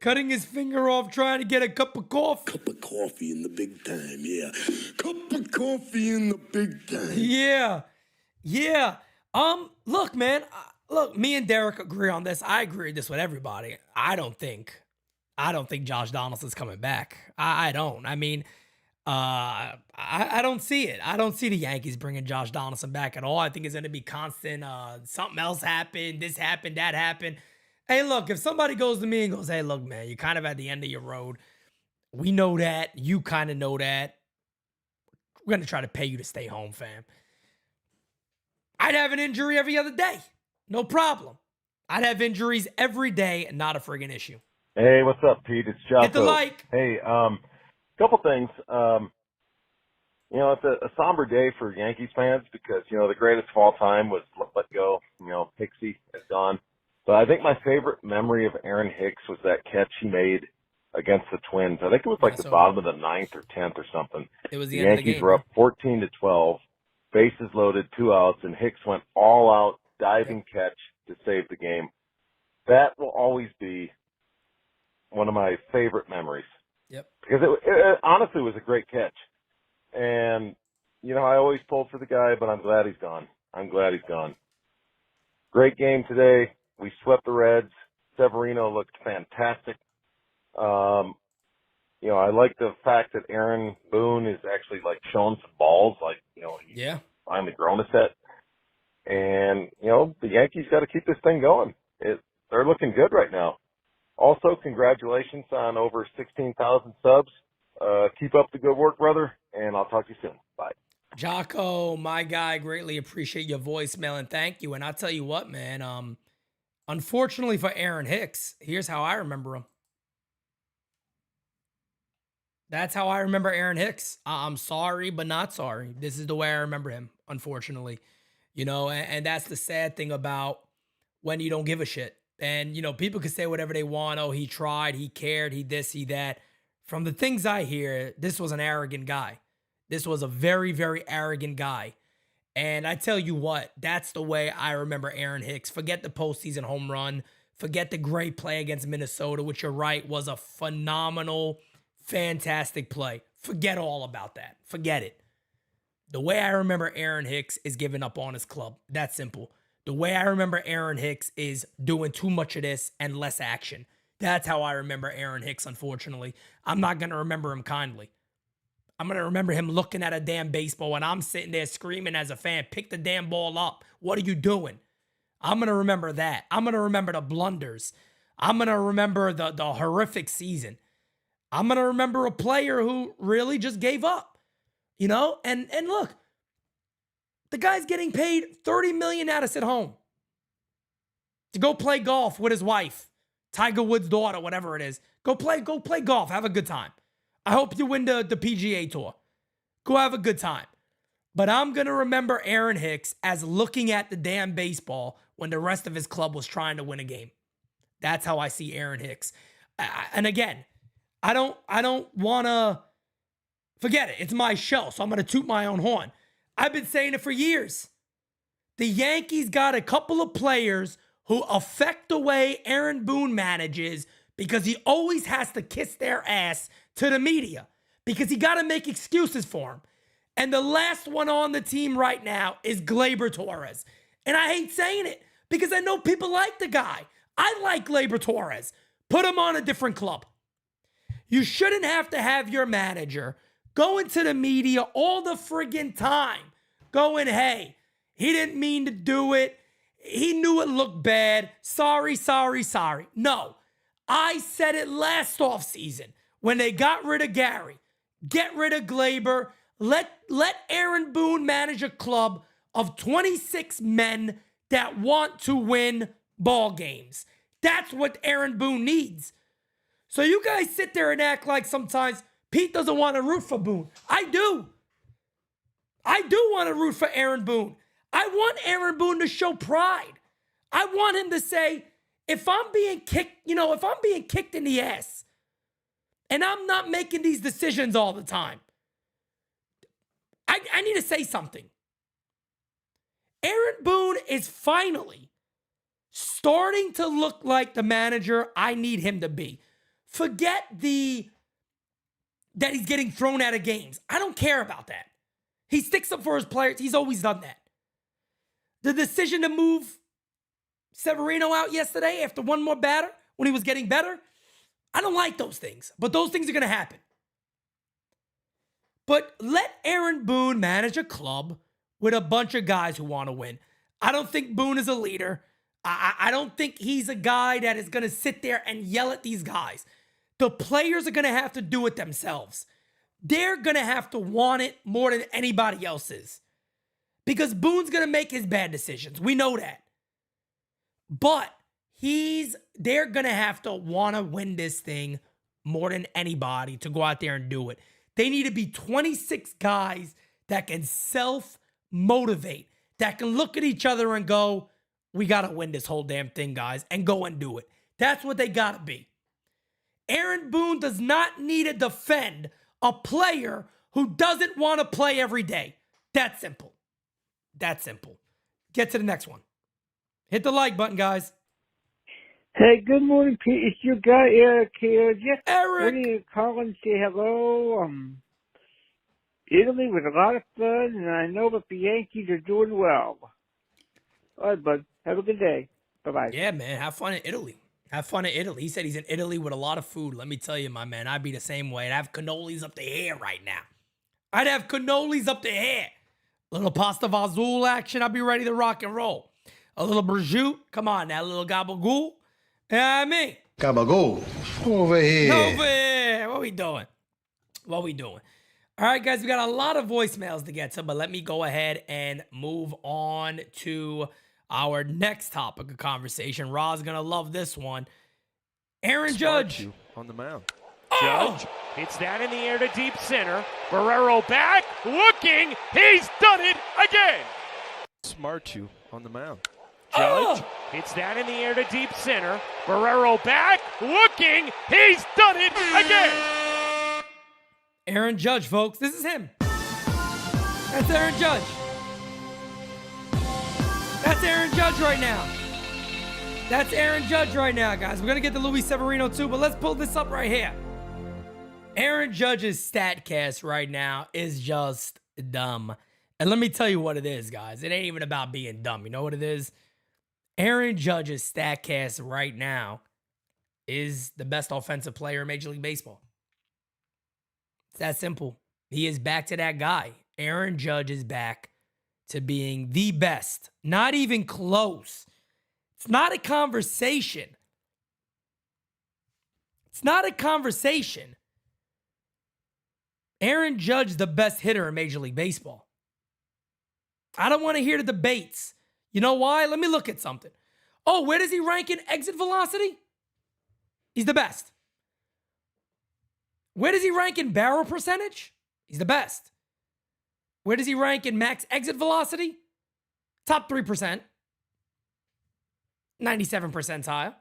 Cutting his finger off trying to get a cup of coffee. Cup of coffee in the big time, yeah. Cup of coffee in the big time. Yeah. Look, man. Look, me and Derek agree on this. I agree with this with everybody. I don't think Josh Donaldson's coming back. I don't. I mean, I don't see it. I don't see the Yankees bringing Josh Donaldson back at all. I think it's going to be constant. Something else happened. This happened. That happened. Hey, look, if somebody goes to me and goes, hey, look, man, you're kind of at the end of your road. We know that. You kind of know that. We're going to try to pay you to stay home, fam. I'd have an injury every other day. No problem. I'd have injuries every day, not a friggin' issue. Hey, what's up, Pete? It's Jocko. Hit the like. Hey, couple things. It's a somber day for Yankees fans because, the greatest of all time was let go. Pixie is gone. But I think my favorite memory of Aaron Hicks was that catch he made against the Twins. I think it was like the bottom of the 9th or 10th or something. It was the Yankees end of the game. Were up 14-12, bases loaded, 2 outs, and Hicks went all out, diving catch to save the game. that will always be one of my favorite memories. Yep. Because it honestly was a great catch. And, you know, I always pulled for the guy, but I'm glad he's gone. Great game today. We swept the Reds. Severino looked fantastic. You know, I like the fact that Aaron Boone is actually, like, showing some balls. Like, you know, he's finally grown a set. And, you know, the Yankees got to keep this thing going. They're looking good right now. Also, congratulations on over 16,000 subs. Keep up the good work, brother, and I'll talk to you soon. Bye. Jocko, my guy, greatly appreciate your voicemail, and thank you. And I'll tell you what, man, unfortunately for Aaron Hicks, here's how I remember him. That's how I remember Aaron Hicks. I'm sorry, but not sorry. This is the way I remember him, unfortunately. You know, and that's the sad thing about when you don't give a shit. And, you know, people can say whatever they want. Oh, he tried, he cared, he this, he that. From the things I hear, this was an arrogant guy. This was a very, very arrogant guy. And I tell you what, that's the way I remember Aaron Hicks. Forget the postseason home run. Forget the great play against Minnesota, which you're right, was a phenomenal, fantastic play. Forget all about that. Forget it. The way I remember Aaron Hicks is giving up on his club. That's simple. The way I remember Aaron Hicks is doing too much of this and less action. That's how I remember Aaron Hicks, unfortunately. I'm not going to remember him kindly. I'm going to remember him looking at a damn baseball and I'm sitting there screaming as a fan, pick the damn ball up. What are you doing? I'm going to remember that. I'm going to remember the blunders. I'm going to remember the horrific season. I'm going to remember a player who really just gave up. You know, and look, the guy's getting paid $30 million out of sit home to go play golf with his wife, Tiger Woods' daughter, whatever it is. Go play golf. Have a good time. I hope you win the PGA Tour. Go have a good time. But I'm going to remember Aaron Hicks as looking at the damn baseball when the rest of his club was trying to win a game. That's how I see Aaron Hicks. And again, I don't want to forget it. It's my show, so I'm going to toot my own horn. I've been saying it for years. The Yankees got a couple of players who affect the way Aaron Boone manages because he always has to kiss their ass to the media because he got to make excuses for him. And the last one on the team right now is Gleyber Torres. And I hate saying it because I know people like the guy. I like Gleyber Torres. Put him on a different club. You shouldn't have to have your manager going to the media all the friggin' time, going, hey, he didn't mean to do it. He knew it looked bad. Sorry. No, I said it last offseason when they got rid of Gary. Get rid of Gleyber. Let Aaron Boone manage a club of 26 men that want to win ball games. That's what Aaron Boone needs. So you guys sit there and act like sometimes Pete doesn't want to root for Boone. I do. I do want to root for Aaron Boone. I want Aaron Boone to show pride. I want him to say, if I'm being kicked in the ass and I'm not making these decisions all the time, I need to say something. Aaron Boone is finally starting to look like the manager I need him to be. Forget that he's getting thrown out of games. I don't care about that. He sticks up for his players. He's always done that. The decision to move Severino out yesterday after one more batter when he was getting better, I don't like those things. But those things are going to happen. But let Aaron Boone manage a club with a bunch of guys who want to win. I don't think Boone is a leader. I don't think he's a guy that is going to sit there and yell at these guys. The players are going to have to do it themselves. They're going to have to want it more than anybody else is. Because Boone's going to make his bad decisions. We know that. But they're going to have to want to win this thing more than anybody to go out there and do it. They need to be 26 guys that can self-motivate, that can look at each other and go, we got to win this whole damn thing, guys, and go and do it. That's what they got to be. Aaron Boone does not need to defend a player who doesn't want to play every day. That's simple. That's simple. Get to the next one. Hit the like button, guys. Hey, good morning, Pete. It's your guy, Eric here. Just Eric! wanted to call and say hello. Italy was a lot of fun, and I know that the Yankees are doing well. All right, bud. Have a good day. Bye-bye. Yeah, man. Have fun in Italy. Have fun in Italy. He said he's in Italy with a lot of food. Let me tell you, my man, I'd be the same way. I'd have cannolis up the hair right now. I'd have cannolis up the hair. A little pasta vazul action. I'd be ready to rock and roll. A little prosciutto. Come on now. A little gabagool. Yeah, me. Gabagool. Over here. Over here. What we doing? What we doing? All right, guys, we got a lot of voicemails to get to, but let me go ahead and move on to our next topic of conversation. Ra's going to love this one. Aaron Judge. On the mound. Oh! Judge hits that in the air to deep center. Barrero back, looking. He's done it again. Smart you on the mound. Judge hits that in the air to deep center. Barrero back, looking. He's done it again. Aaron Judge, folks. This is him. That's Aaron Judge. That's Aaron Judge right now. That's Aaron Judge right now, guys. We're going to get to Luis Severino too, but let's pull this up right here. Aaron Judge's StatCast right now is just dumb. And let me tell you what it is, guys. It ain't even about being dumb. You know what it is? Aaron Judge's StatCast right now is the best offensive player in Major League Baseball. It's that simple. He is back to that guy. Aaron Judge is back to being the best. Not even close. It's not a conversation. It's not a conversation. Aaron Judge, the best hitter in Major League Baseball. I don't want to hear the debates. You know why? Let me look at something. Oh, where does he rank in exit velocity? He's the best. Where does he rank in barrel percentage? He's the best. Where does he rank in max exit velocity? Top 3%. 97 percentile.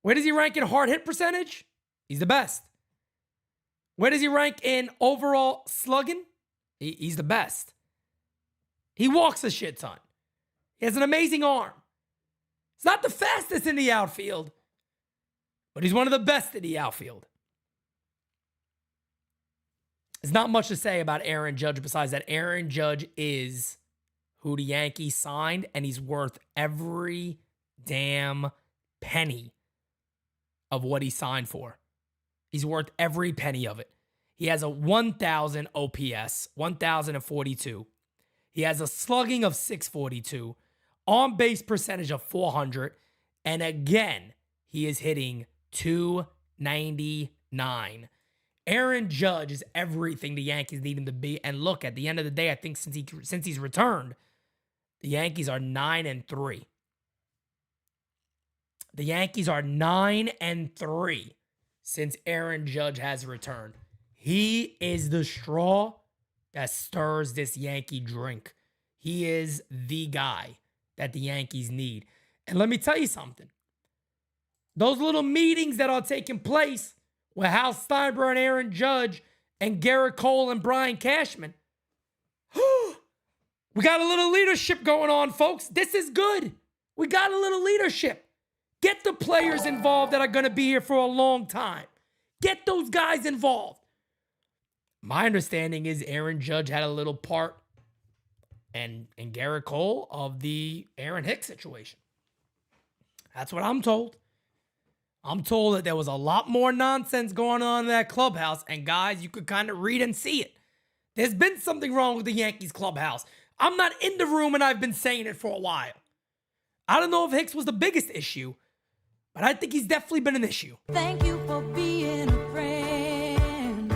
Where does he rank in hard hit percentage? He's the best. Where does he rank in overall slugging? He's the best. He walks a shit ton. He has an amazing arm. He's not the fastest in the outfield, but he's one of the best in the outfield. There's not much to say about Aaron Judge besides that Aaron Judge is who the Yankees signed, and he's worth every damn penny of what he signed for. He's worth every penny of it. He has a 1,000 OPS, 1,042. He has a slugging of 642, on-base percentage of 400, and again, he is hitting 299. Aaron Judge is everything the Yankees need him to be. And look, at the end of the day, I think since he's returned, the Yankees are 9-3. The Yankees are 9-3 since Aaron Judge has returned. He is the straw that stirs this Yankee drink. He is the guy that the Yankees need. And let me tell you something. Those little meetings that are taking place with Hal Steinbrenner and Aaron Judge and Garrett Cole and Brian Cashman. We got a little leadership going on, folks. This is good. We got a little leadership. Get the players involved that are going to be here for a long time. Get those guys involved. My understanding is Aaron Judge had a little part and Garrett Cole of the Aaron Hicks situation. That's what I'm told. I'm told that there was a lot more nonsense going on in that clubhouse. And guys, you could kind of read and see it. There's been something wrong with the Yankees clubhouse. I'm not in the room and I've been saying it for a while. I don't know if Hicks was the biggest issue, but I think he's definitely been an issue. Thank you for being a friend.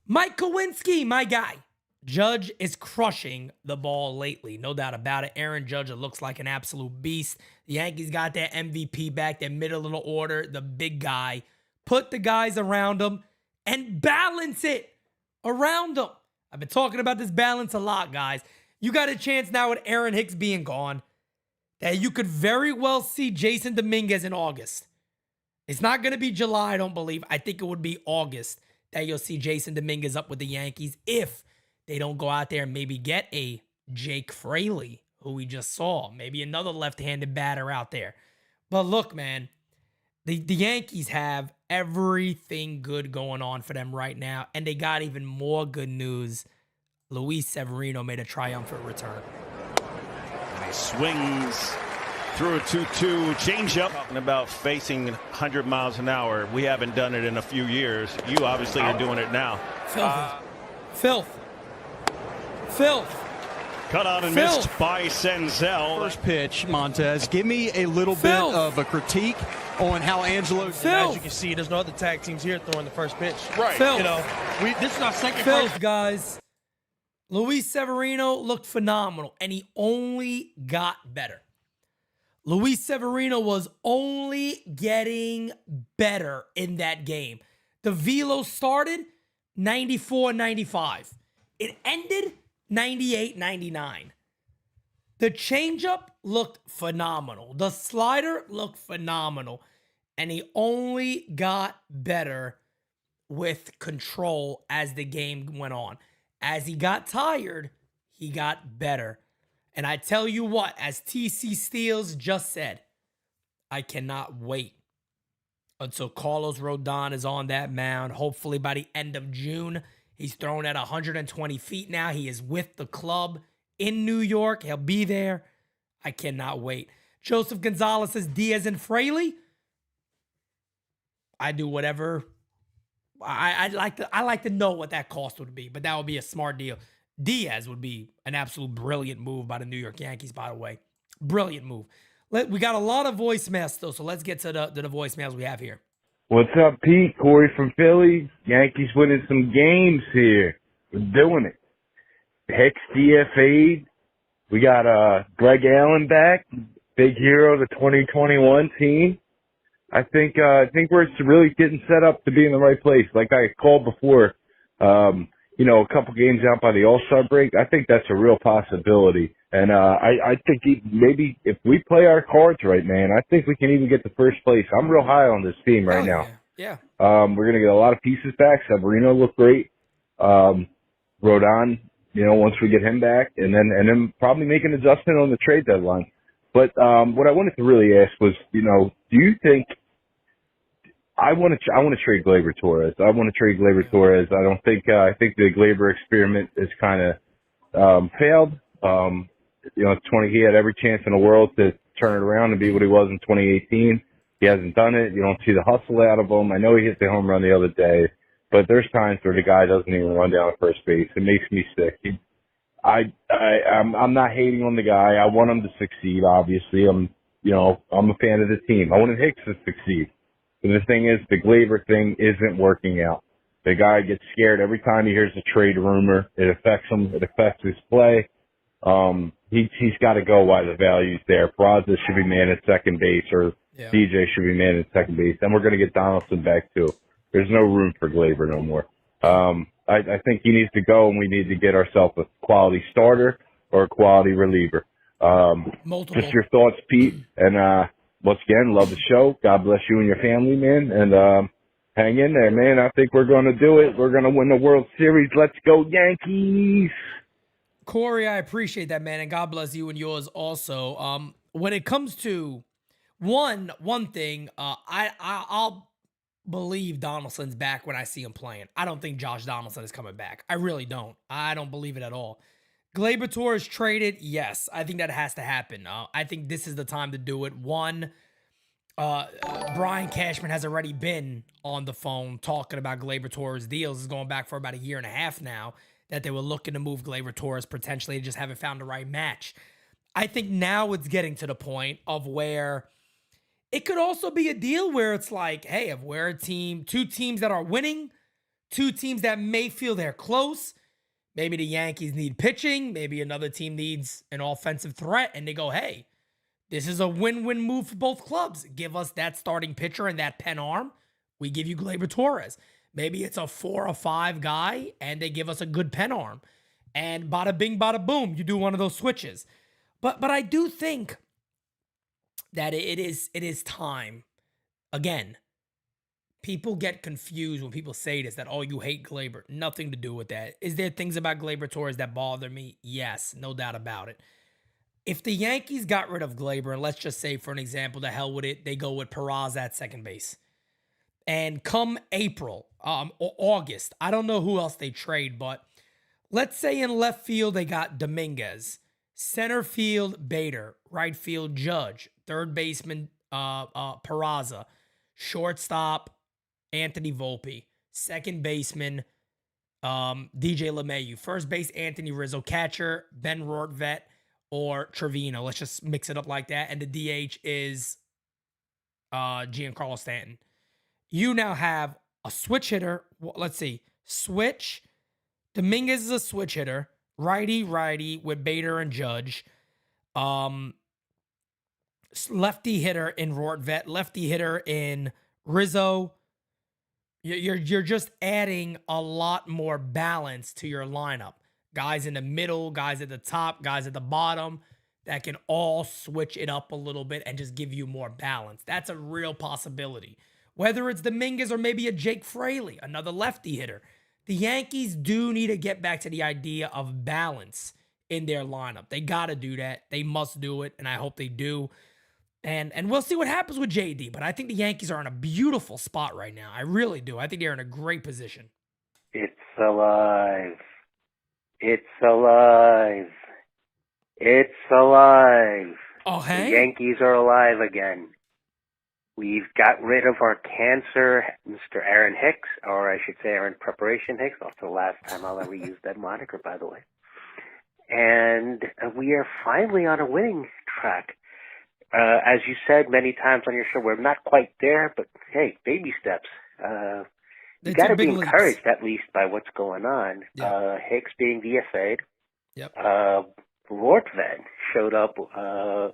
Mike Kowinski, my guy. Judge is crushing the ball lately. No doubt about it. Aaron Judge looks like an absolute beast. The Yankees got their MVP back, their middle of the order, the big guy. Put the guys around him and balance it around him. I've been talking about this balance a lot, guys. You got a chance now with Aaron Hicks being gone that you could very well see Jason Dominguez in August. It's not going to be July, I don't believe. I think it would be August that you'll see Jason Dominguez up with the Yankees if they don't go out there and maybe get a Jake Fraley, who we just saw. Maybe another left-handed batter out there. But look, man, the Yankees have everything good going on for them right now, and they got even more good news. Luis Severino made a triumphant return. And he swings through a 2-2 changeup. Talking about facing 100 miles an hour. We haven't done it in a few years. You obviously are doing it now. Filth. Cut out and missed by Senzel. First pitch, Montez. Give me a little bit of a critique on how Angelo. As you can see, there's no other tag teams here throwing the first pitch. Right. You know, this is our second Filth, guys. Luis Severino looked phenomenal, and he only got better. Luis Severino was only getting better in that game. The velo started 94-95. It ended 98-99. The changeup looked phenomenal. The slider looked phenomenal. And he only got better with control as the game went on. As he got tired, he got better. And I tell you what, as TC Steels just said, I cannot wait until Carlos Rodon is on that mound. Hopefully by the end of June, he's thrown at 120 feet now. He is with the club in New York. He'll be there. I cannot wait. Joseph Gonzalez says Diaz and Fraley. I do whatever. I like to know what that cost would be, but that would be a smart deal. Diaz would be an absolute brilliant move by the New York Yankees, by the way. Brilliant move. We got a lot of voicemails still, so let's get to the voicemails we have here. What's up, Pete? Corey from Philly. Yankees winning some games here. We're doing it. Hicks DFA'd. We got Greg Allen back, big hero of the 2021 team. I think we're really getting set up to be in the right place. Like I called before, a couple games out by the All-Star break. I think that's a real possibility. And I think maybe if we play our cards right, man, I think we can even get to first place. I'm real high on this team right now. Yeah. We're going to get a lot of pieces back. Severino looked great. Rodon, once we get him back, and then probably make an adjustment on the trade deadline. But what I wanted to really ask was, do you think I want to trade Gleyber Torres? I want to trade Gleyber Torres. I think the Gleyber experiment is kind of failed. He had every chance in the world to turn it around and be what he was in 2018. He hasn't done it. You don't see the hustle out of him. I know he hit the home run the other day, but there's times where the guy doesn't even run down at first base. It makes me sick. I'm not hating on the guy. I want him to succeed. Obviously, I'm a fan of the team. I wanted Hicks to succeed. But the thing is, the Gleyber thing isn't working out. The guy gets scared every time he hears a trade rumor. It affects him. It affects his play. He's got to go while the value's there. Peraza should be man at second base, or DJ should be man at second base. Then we're going to get Donaldson back too. There's no room for Gleyber no more. I think he needs to go, and we need to get ourselves a quality starter or a quality reliever. Just your thoughts, Pete. And once again, love the show. God bless you and your family, man. And hang in there, man. I think we're going to do it. We're going to win the World Series. Let's go, Yankees! Corey, I appreciate that, man, and God bless you and yours also. When it comes to one thing, I'll believe Donaldson's back when I see him playing. I don't think Josh Donaldson is coming back. I really don't. I don't believe it at all. Gleyber Torres traded, yes. I think that has to happen. I think this is the time to do it. One, Brian Cashman has already been on the phone talking about Gleyber Torres deals. It's going back for about a year and a half now that they were looking to move Gleyber Torres potentially. They just haven't found the right match. I think now it's getting to the point of where it could also be a deal where it's like, hey, if we're a team, two teams that are winning, two teams that may feel they're close, maybe the Yankees need pitching, maybe another team needs an offensive threat, and they go, hey, this is a win-win move for both clubs. Give us that starting pitcher and that pen arm. We give you Gleyber Torres. Maybe it's a 4 or 5 guy, and they give us a good pen arm. And bada bing, bada boom, you do one of those switches. But I do think that it is time. Again, people get confused when people say this, that, oh, you hate Gleyber. Nothing to do with that. Is there things about Gleyber Torres that bother me? Yes, no doubt about it. If the Yankees got rid of Gleyber, and let's just say, for an example, the hell with it, they go with Peraza at second base. And come April, or August, I don't know who else they trade, but let's say in left field they got Dominguez, center field Bader, right field Judge, third baseman Peraza, shortstop Anthony Volpe, second baseman DJ LeMahieu, first base Anthony Rizzo, catcher Ben Rortvedt or Trevino. Let's just mix it up like that. And the DH is Giancarlo Stanton. You now have a switch hitter. Let's see. Switch. Dominguez is a switch hitter. Righty with Bader and Judge. Lefty hitter in Rortvedt. Lefty hitter in Rizzo. You're just adding a lot more balance to your lineup. Guys in the middle, guys at the top, guys at the bottom that can all switch it up a little bit and just give you more balance. That's a real possibility. Whether it's Dominguez or maybe a Jake Fraley, another lefty hitter. The Yankees do need to get back to the idea of balance in their lineup. They got to do that. They must do it, and I hope they do. And we'll see what happens with JD, but I think the Yankees are in a beautiful spot right now. I really do. I think they're in a great position. It's alive. It's alive. It's alive. Oh, hey? The Yankees are alive again. We've got rid of our cancer, Mr. Aaron Hicks, or I should say Aaron Preparation Hicks. That's the last time I'll ever use that moniker, by the way. And we are finally on a winning track. As you said many times on your show, we're not quite there, but hey, baby steps. You got to be encouraged at least by what's going on. Yep. Hicks being DFA'd. Yep. Rortvedt showed up,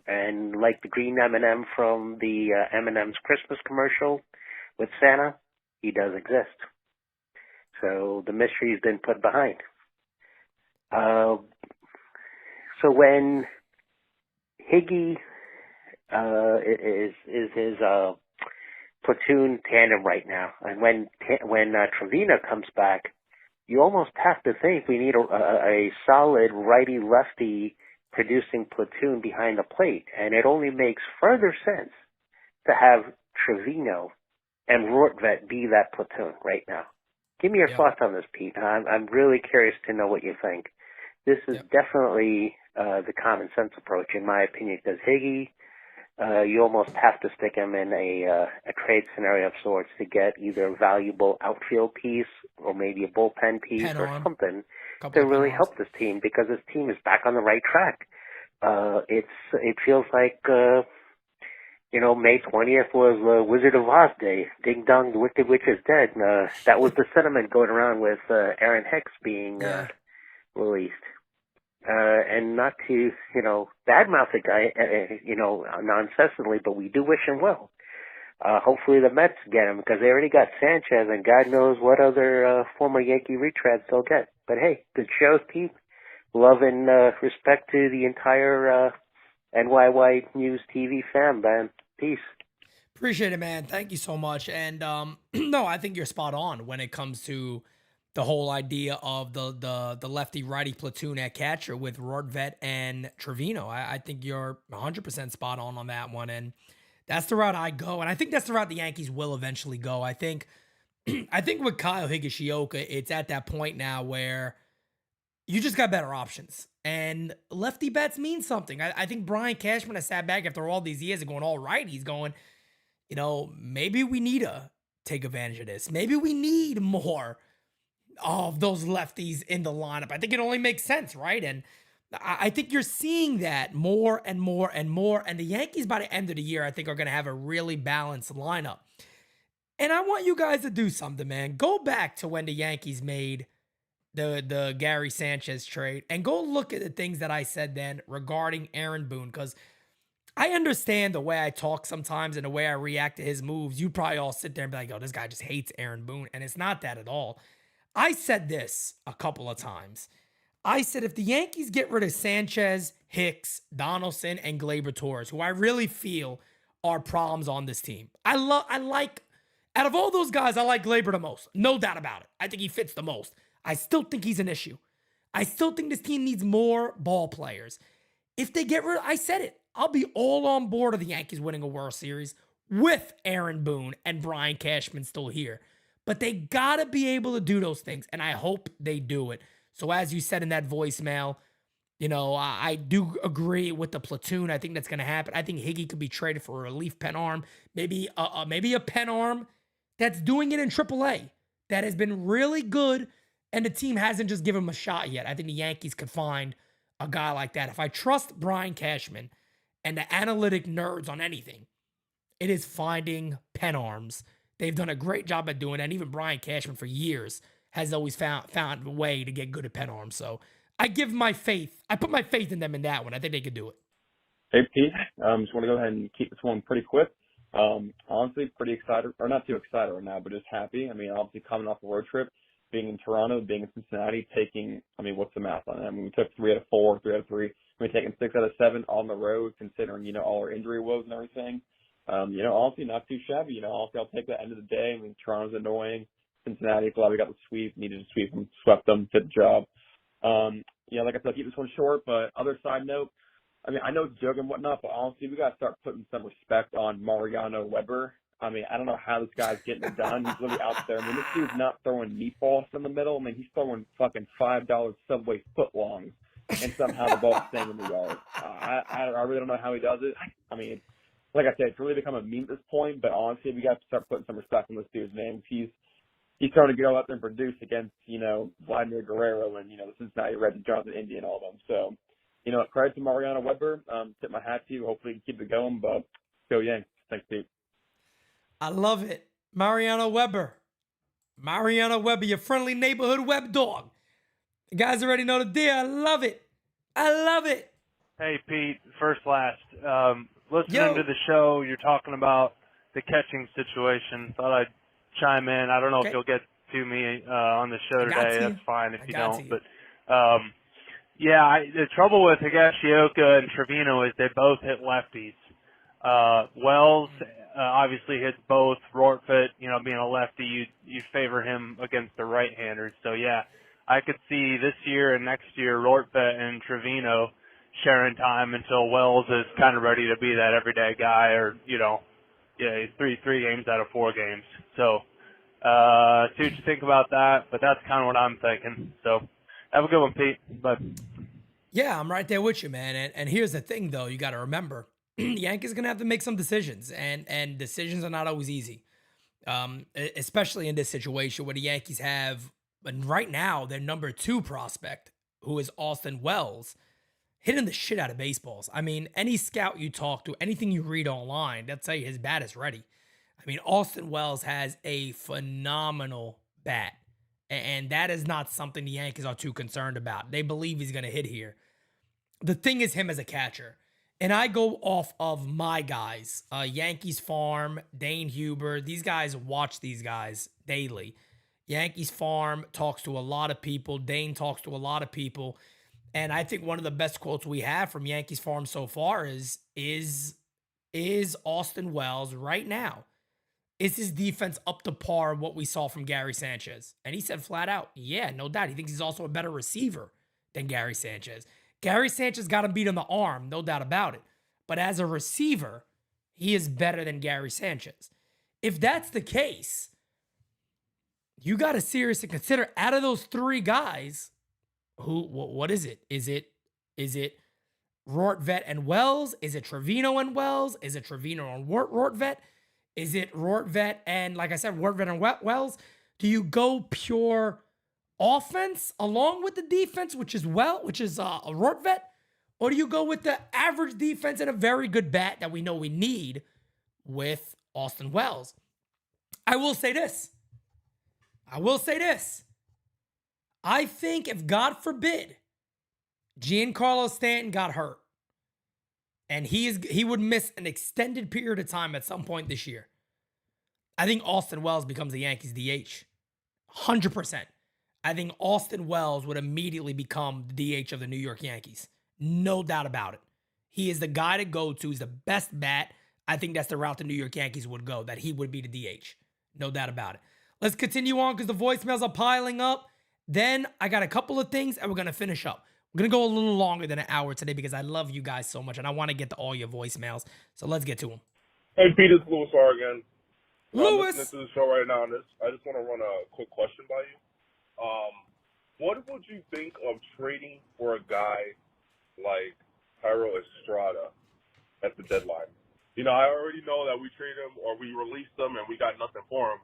and like the green M&M from the M&M's Christmas commercial with Santa, he does exist. So the mystery's been put behind. So when Higgy is his platoon tandem right now, and when Trevino comes back, you almost have to think we need a solid righty-lefty producing platoon behind the plate. And it only makes further sense to have Trevino and Rortvedt be that platoon right now. Give me your thoughts on this, Pete. I'm really curious to know what you think. This is definitely the common sense approach, in my opinion, because Higgy, you almost have to stick him in a trade scenario of sorts to get either a valuable outfield piece or maybe a bullpen piece or something to really help this team, because this team is back on the right track. It feels like May 20th was Wizard of Oz Day. Ding dong, the Wicked Witch is dead. That was the sentiment going around with Aaron Hicks being released. And not to, badmouth the guy, non-incessantly, but we do wish him well. Hopefully the Mets get him, because they already got Sanchez, and God knows what other former Yankee retreads they'll get. But hey, good shows, Pete. Love and respect to the entire NYY News TV fam, man. Peace. Appreciate it, man. Thank you so much. And no, I think you're spot on when it comes to the whole idea of the lefty-righty platoon at catcher with Rortvedt and Trevino. I think you're 100% spot on that one, and that's the route I go, and I think that's the route the Yankees will eventually go. I think with Kyle Higashioka, it's at that point now where you just got better options, and lefty bats mean something. I think Brian Cashman has sat back after all these years and going, all right, he's going, maybe we need to take advantage of this. Maybe we need more of those lefties in the lineup. I think it only makes sense, right? And I think you're seeing that more and more and more. And the Yankees, by the end of the year, I think are going to have a really balanced lineup. And I want you guys to do something, man. Go back to when the Yankees made the Gary Sanchez trade and go look at the things that I said then regarding Aaron Boone, because I understand the way I talk sometimes and the way I react to his moves. You probably all sit there and be like, oh, this guy just hates Aaron Boone. And it's not that at all. I said this a couple of times. I said if the Yankees get rid of Sanchez, Hicks, Donaldson, and Gleyber Torres, who I really feel are problems on this team. Out of all those guys, I like Gleyber the most. No doubt about it. I think he fits the most. I still think he's an issue. I still think this team needs more ball players. If they get rid, I said it, I'll be all on board of the Yankees winning a World Series with Aaron Boone and Brian Cashman still here. But they got to be able to do those things, and I hope they do it. So as you said in that voicemail, you know, I do agree with the platoon. I think that's going to happen. I think Higgy could be traded for a relief pen arm, maybe a pen arm that's doing it in AAA that has been really good, and the team hasn't just given him a shot yet. I think the Yankees could find a guy like that. If I trust Brian Cashman and the analytic nerds on anything, it is finding pen arms. They've done a great job at doing that. And even Brian Cashman for years has always found a way to get good at pen arms. So I put my faith in them in that one. I think they could do it. Hey, Pete. Just want to go ahead and keep this one pretty quick. Honestly, pretty excited, or not too excited right now, but just happy. I mean, obviously coming off a road trip, being in Toronto, being in Cincinnati, what's the math on that? I mean, we took 3 out of 4, 3 out of 3. We're taking 6 out of 7 on the road, considering, all our injury woes and everything. Honestly, not too shabby. Honestly, I'll take that end of the day. I mean, Toronto's annoying. Cincinnati, glad we got the sweep. Needed to sweep them, swept them, did the job. Like I said, I'll keep this one short, but other side note, I mean, I know it's joke and whatnot, but honestly, we got to start putting some respect on Mariano Weber. I mean, I don't know how this guy's getting it done. He's really out there. I mean, this dude's not throwing meatballs in the middle. I mean, he's throwing fucking $5 Subway footlongs, and somehow the ball's staying in the yard. I really don't know how he does it. I mean, like I said, it's really become a meme at this point, but honestly, we got to start putting some respect on this dude's name. He's starting to go out there and produce against, Vladimir Guerrero and, the Cincinnati Reds and Jonathan India and all of them. So, credit to Mariano Weber. Tip my hat to you. Hopefully you can keep it going, but go Yanks. Thanks, Pete. I love it. Mariano Weber, your friendly neighborhood web dog. You guys already know the deal. I love it. Hey, Pete, first last. Listening to the show, you're talking about the catching situation. Thought I'd chime in. I don't know if you'll get to me on the show today. That's fine if you don't. But, the trouble with Higashioka and Trevino is they both hit lefties. Wells obviously hits both. Rortvedt, being a lefty, you'd favor him against the right-handers. So, I could see this year and next year Rortvedt and Trevino sharing time until Wells is kind of ready to be that everyday guy, or three games out of 4 games. So see what you think about that, but that's kind of what I'm thinking. So have a good one, Pete. Bye. Yeah, I'm right there with you, man. And here's the thing, though, you got to remember, the Yankees are gonna have to make some decisions, and decisions are not always easy, especially in this situation where the Yankees have, and right now, their number 2 prospect, who is Austin Wells, hitting the shit out of baseballs. I mean, any scout you talk to, anything you read online, they'll tell you his bat is ready. I mean, Austin Wells has a phenomenal bat, and that is not something the Yankees are too concerned about. They believe he's going to hit here. The thing is him as a catcher, and I go off of my guys, Yankees Farm, Dane Huber. These guys watch these guys daily. Yankees Farm talks to a lot of people. Dane talks to a lot of people. And I think one of the best quotes we have from Yankees Farm so far is Austin Wells right now. Is his defense up to par what we saw from Gary Sanchez? And he said flat out, yeah, no doubt. He thinks he's also a better receiver than Gary Sanchez. Gary Sanchez got him beat on the arm, no doubt about it. But as a receiver, he is better than Gary Sanchez. If that's the case, you got to seriously consider, out of those 3 guys, what is it? Is it Rortvedt and Wells? Is it Trevino and Wells? Is it Trevino and Rortvedt? Is it Rortvedt and, like I said, Rortvedt and Wells? Do you go pure offense along with the defense, which is a Rortvedt? Or do you go with the average defense and a very good bat that we know we need with Austin Wells? I will say this. I think if, God forbid, Giancarlo Stanton got hurt and he would miss an extended period of time at some point this year, I think Austin Wells becomes the Yankees DH. 100%. I think Austin Wells would immediately become the DH of the New York Yankees. No doubt about it. He is the guy to go to. He's the best bat. I think that's the route the New York Yankees would go, that he would be the DH. No doubt about it. Let's continue on because the voicemails are piling up. Then I got a couple of things and we're going to finish up. We're going to go a little longer than an hour today because I love you guys so much, and I want to get to all your voicemails. So let's get to them. Hey, Pete, it's Louis R. again. Louis! I'm listening to the show right now, and I just want to run a quick question by you. What would you think of trading for a guy like Thairo Estrada at the deadline? You know, I already know that we traded him or we released him and we got nothing for him.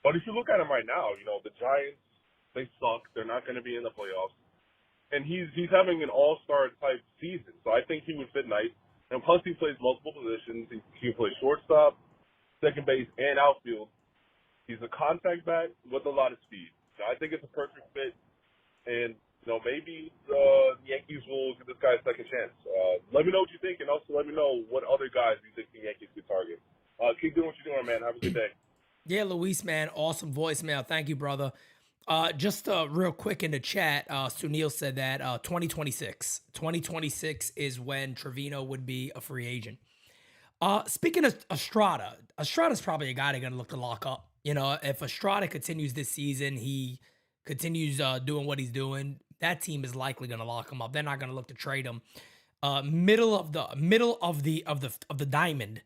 But if you look at him right now, you know, the Giants, they suck. They're not going to be in the playoffs. And he's having an all-star type season. So I think he would fit nice. And plus he plays multiple positions. He plays shortstop, second base, and outfield. He's a contact bat with a lot of speed. So I think it's a perfect fit. And, you know, maybe the Yankees will give this guy a second chance. Let me know what you think, and also let me know what other guys you think the Yankees could target. Keep doing what you're doing, man. Have a good day. Yeah, Luis, man. Awesome voicemail. Thank you, brother. Just real quick in the chat, Sunil said that 2026. 2026 is when Trevino would be a free agent. Speaking of Estrada, Estrada's probably a guy they're going to look to lock up. You know, if Estrada continues this season, he continues doing what he's doing, that team is likely going to lock him up. They're not going to look to trade him. Middle of the diamond,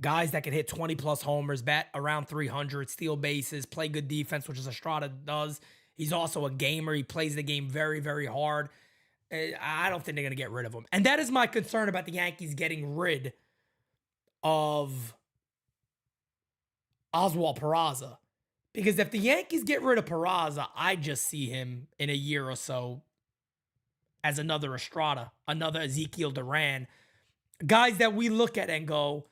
guys that can hit 20 plus homers, bat around 300, steal bases, play good defense, which is Estrada does. He's also a gamer. He plays the game very, very hard. I don't think they're going to get rid of him. And that is my concern about the Yankees getting rid of Oswald Peraza. Because if the Yankees get rid of Peraza, I just see him in a year or so as another Estrada, another Ezekiel Duran. Guys that we look at and go,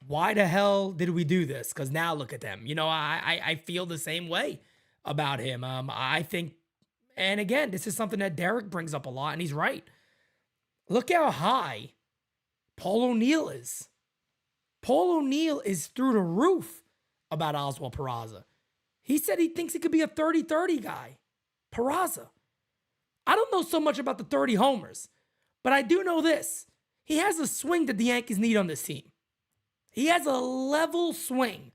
why the hell did we do this? Because now look at them. You know, I feel the same way about him. I think, and again, this is something that Derek brings up a lot, and he's right. Look how high Paul O'Neill is. Paul O'Neill is through the roof about Oswald Peraza. He said he thinks he could be a 30-30 guy. Peraza. I don't know so much about the 30 homers, but I do know this. He has a swing that the Yankees need on this team. He has a level swing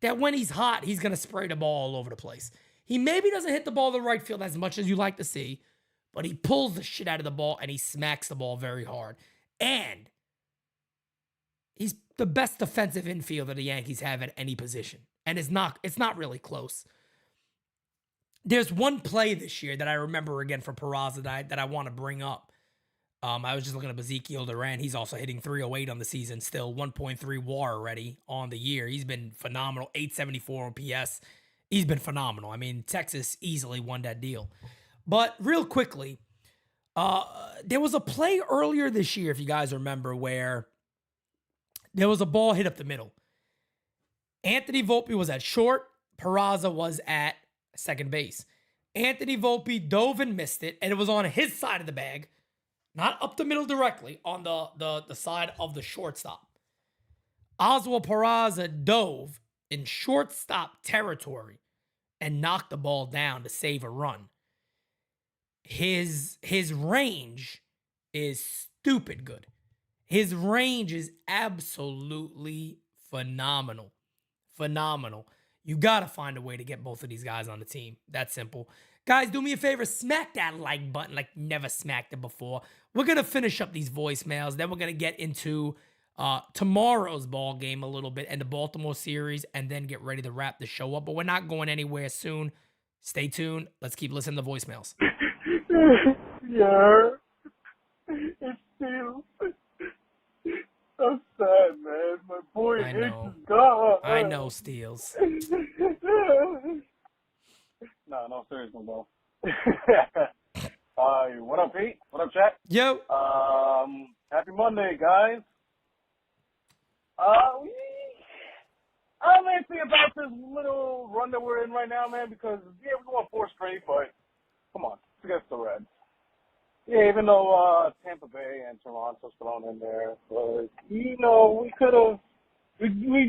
that when he's hot, he's going to spray the ball all over the place. He maybe doesn't hit the ball to right field as much as you like to see, but he pulls the shit out of the ball and he smacks the ball very hard. And he's the best defensive infielder the Yankees have at any position. And it's not really close. There's one play this year that I remember again for Peraza that I want to bring up. I was just looking at Ezekiel Duran. He's also hitting 308 on the season still, 1.3 WAR already on the year. He's been phenomenal, 874 OPS. He's been phenomenal. I mean, Texas easily won that deal. But real quickly, there was a play earlier this year, if you guys remember, where there was a ball hit up the middle. Anthony Volpe was at short. Peraza was at second base. Anthony Volpe dove and missed it, and it was on his side of the bag, not up the middle directly, on the side of the shortstop. Oswald Peraza dove in shortstop territory and knocked the ball down to save a run. His range is stupid good. His range is absolutely phenomenal. Phenomenal. You got to find a way to get both of these guys on the team. That's simple. Guys, do me a favor. Smack that like button like you never smacked it before. We're going to finish up these voicemails. Then we're going to get into tomorrow's ball game a little bit and the Baltimore series, and then get ready to wrap the show up. But we're not going anywhere soon. Stay tuned. Let's keep listening to voicemails. Yeah. It's still... I'm sad, man. My boy Hicks is gone. I know, Steels. No serious no more. What up, Pete? What up, chat? Yo. Happy Monday, guys. I'm antsy about this little run that we're in right now, man, because, yeah, we're going 4 straight, but come on, it's against the Reds. Yeah, even though Tampa Bay and Toronto's thrown in there, but you know, we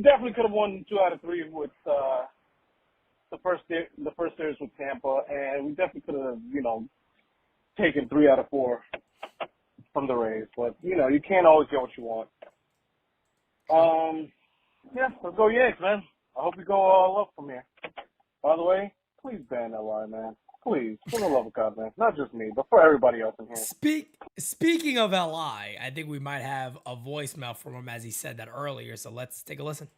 definitely could have won 2 out of 3 with the first series with Tampa, and we definitely could have, you know, taken 3 out of 4 from the Rays. But you know, you can't always get what you want. Yeah, let's go Yanks, man. I hope we go all up from here. By the way, please ban LI, man. Please, for the love of God, man. Not just me, but for everybody else in here. Speaking of LI, I think we might have a voicemail from him as he said that earlier. So let's take a listen.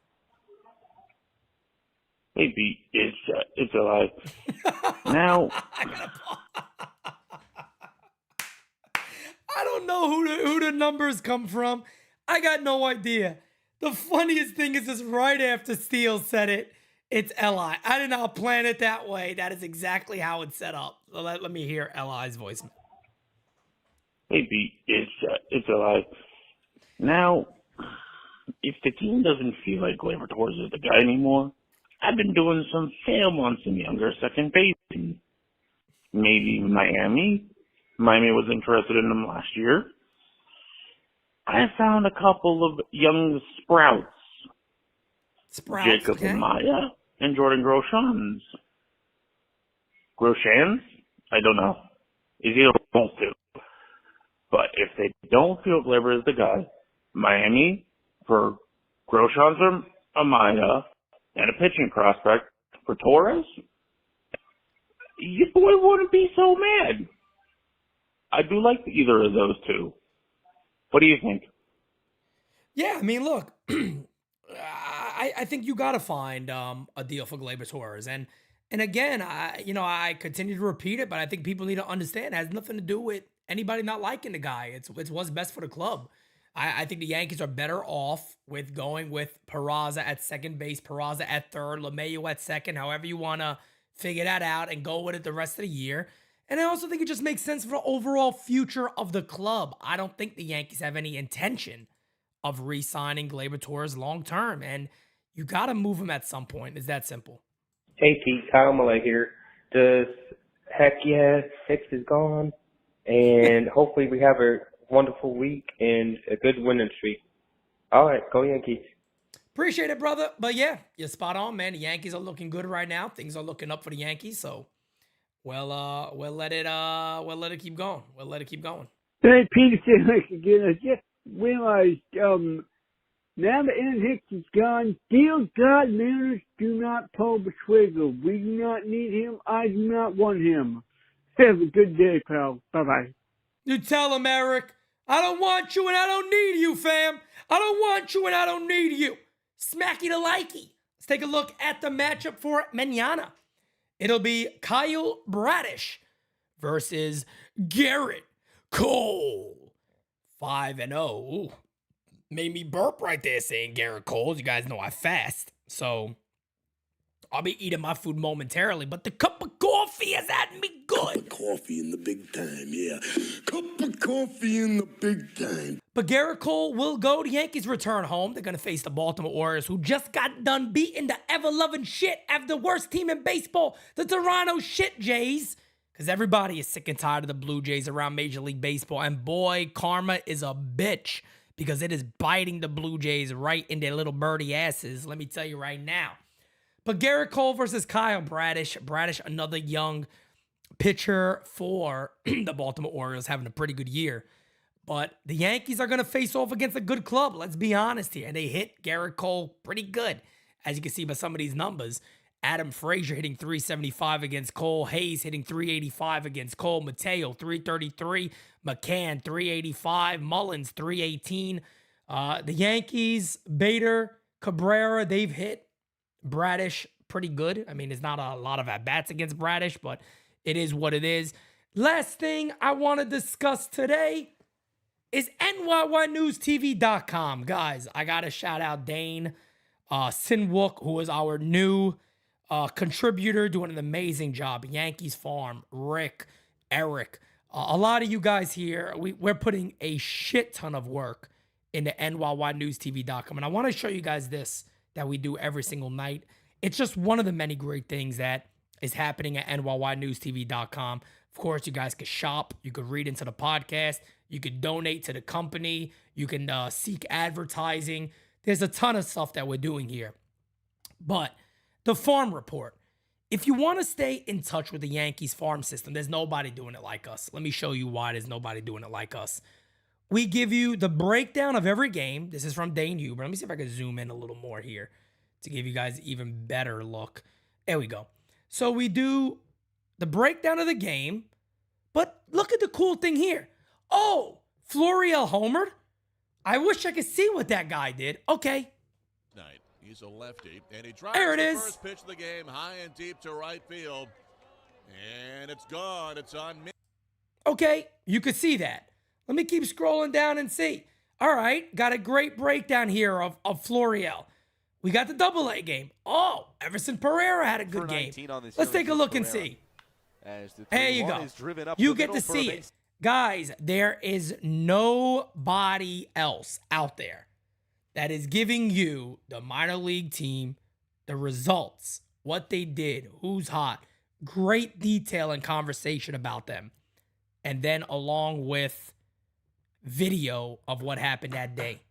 Hey, Pete, it's LI. Now, I don't know who the numbers come from. I got no idea. The funniest thing is just right after Steele said it, it's Li. I did not plan it that way. That is exactly how it's set up. So let me hear Li's voicemail. hey, Pete, it's LI. Now, if the team doesn't feel like Gleyber Torres is the guy anymore, I've been doing some film on some younger second basemen. Maybe Miami. Miami was interested in him last year. I found a couple of young sprouts. Jacob Amaya and Jordan Groshans. Groshans? I don't know. Is either one to. But if they don't feel Gleyber is the guy, Miami for Groshans or Amaya and a pitching prospect for Torres, your boy wouldn't be so mad. I do like either of those two. What do you think? Yeah, I mean, look, I think you got to find a deal for Gleyber Torres. And again, I continue to repeat it, but I think people need to understand it has nothing to do with anybody not liking the guy. It's what's best for the club. I think the Yankees are better off with going with Peraza at second base, Peraza at third, LeMahieu at second, however you want to figure that out and go with it the rest of the year. And I also think it just makes sense for the overall future of the club. I don't think the Yankees have any intention of re-signing Gleyber Torres long-term, and you got to move him at some point. It's that simple. Hey, Pete, Kyle Malay here. Heck yeah, Hicks is gone, and hopefully we have a wonderful week and a good winning streak. All right, go Yankees. Appreciate it, brother. But yeah, you're spot on, man. The Yankees are looking good right now. Things are looking up for the Yankees, so we'll let it keep going. We'll let it keep going. Hey, Peterson, again, I just realized now that Aaron Hicks is gone, dear God, Mariners do not pull the trigger. We do not need him. I do not want him. Have a good day, pal. Bye-bye. You tell him, Eric. I don't want you and I don't need you, fam. I don't want you and I don't need you. Smacky to likey. Let's take a look at the matchup for mañana. It'll be Kyle Bradish versus Garrett Cole. 5-0. Ooh. Made me burp right there saying Garrett Cole. You guys know I fast. So I'll be eating my food momentarily, but the cup of coffee is at me good. Cup of coffee in the big time, yeah. Cup of coffee in the big time. But Garrett Cole will go. The Yankees return home. They're going to face the Baltimore Orioles, who just got done beating the ever-loving shit out of the worst team in baseball, the Toronto Shit Jays. Because everybody is sick and tired of the Blue Jays around Major League Baseball. And boy, karma is a bitch because it is biting the Blue Jays right in their little birdie asses. Let me tell you right now. But Garrett Cole versus Kyle Bradish. Bradish, another young pitcher for the Baltimore Orioles, having a pretty good year. But the Yankees are going to face off against a good club. Let's be honest here. And they hit Garrett Cole pretty good, as you can see by some of these numbers. Adam Frazier hitting 375 against Cole. Hayes hitting 385 against Cole. Mateo, 333. McCann, 385. Mullins, 318. The Yankees, Bader, Cabrera, they've hit Bradish pretty good. I mean, there's not a lot of at-bats against Bradish, but it is what it is. Last thing I want to discuss today is NyynewsTV.com. Guys, I got to shout out Dane Sinwook, who is our new contributor, doing an amazing job. Yankees Farm, Rick, Eric, a lot of you guys here, we're putting a shit ton of work into NyynewsTV.com. And I want to show you guys this that we do every single night. It's just one of the many great things that is happening at NyynewsTV.com. Of course, you guys could shop. You could read into the podcast. You could donate to the company. You can seek advertising. There's a ton of stuff that we're doing here. But the farm report. If you want to stay in touch with the Yankees farm system, there's nobody doing it like us. Let me show you why there's nobody doing it like us. We give you the breakdown of every game. This is from Dane Huber. Let me see if I can zoom in a little more here to give you guys even better look. There we go. So we do the breakdown of the game. But look at the cool thing here. Oh, Florial homered. I wish I could see what that guy did. Okay. He's a lefty, and he drives there it the is. First pitch of the game, high and deep to right field. And it's gone. It's on me. Okay, you could see that. Let me keep scrolling down and see. All right, got a great breakdown here of Florial. We got the AA game. Oh, Everson Pereira had a good game. Let's take a look and see. There you go. You get to see it. Guys, there is nobody else out there that is giving you, the minor league team, the results, what they did, who's hot, great detail and conversation about them. And then along with video of what happened that day.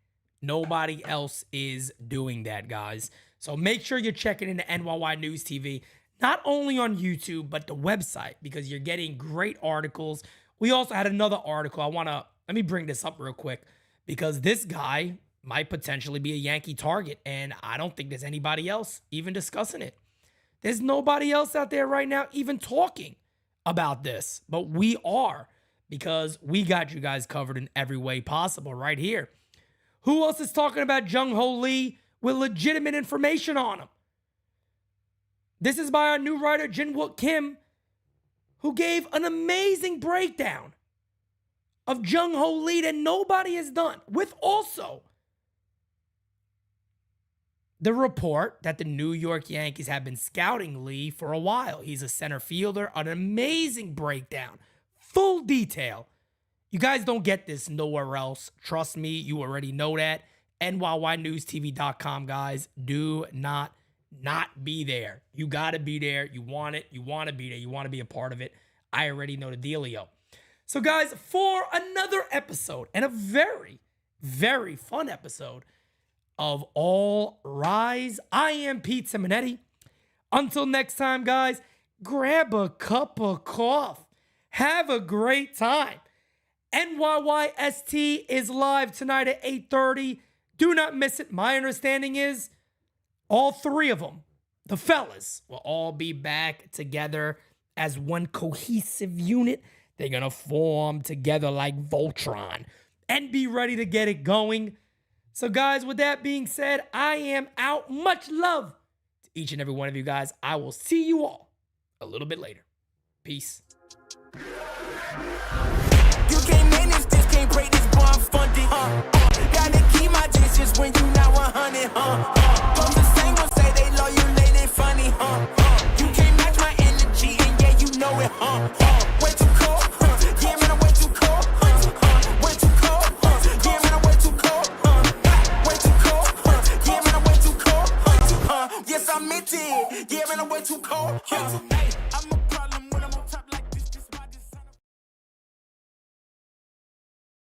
Nobody else is doing that, guys. So make sure you're checking into NYY News TV, not only on YouTube, but the website, because you're getting great articles. We also had another article. Let me bring this up real quick, because this guy might potentially be a Yankee target, and I don't think there's anybody else even discussing it. There's nobody else out there right now even talking about this, but we are, because we got you guys covered in every way possible right here. Who else is talking about Jung-Ho Lee with legitimate information on him? This is by our new writer, Jin-Wook Kim, who gave an amazing breakdown of Jung-Ho Lee that nobody has done, with also the report that the New York Yankees have been scouting Lee for a while. He's a center fielder, an amazing breakdown, full detail. You guys don't get this nowhere else. Trust me, you already know that. NYYNewsTV.com, guys. Do not be there. You got to be there. You want it. You want to be there. You want to be a part of it. I already know the dealio. So, guys, for another episode, and a very, very fun episode of All Rise, I am Pete Simonetti. Until next time, guys, grab a cup of coffee. Have a great time. NYYST is live tonight at 8:30. Do not miss it. My understanding is all three of them, the fellas, will all be back together as one cohesive unit. They're going to form together like Voltron and be ready to get it going. So, guys, with that being said, I am out. Much love to each and every one of you guys. I will see you all a little bit later. Peace. You can't manage this, can't break this bond funded. Gotta keep my distance when you not 100. Those the same ones say they love you, they funny. You can't match my energy, and yeah, you know it. Way too cold, yeah, man, I'm way too cold. Way too cold, yeah, man, I'm way too cold. Way too cold, yeah, man, I'm way too cold. Yes, I meant it, yeah, man, I'm way too cold.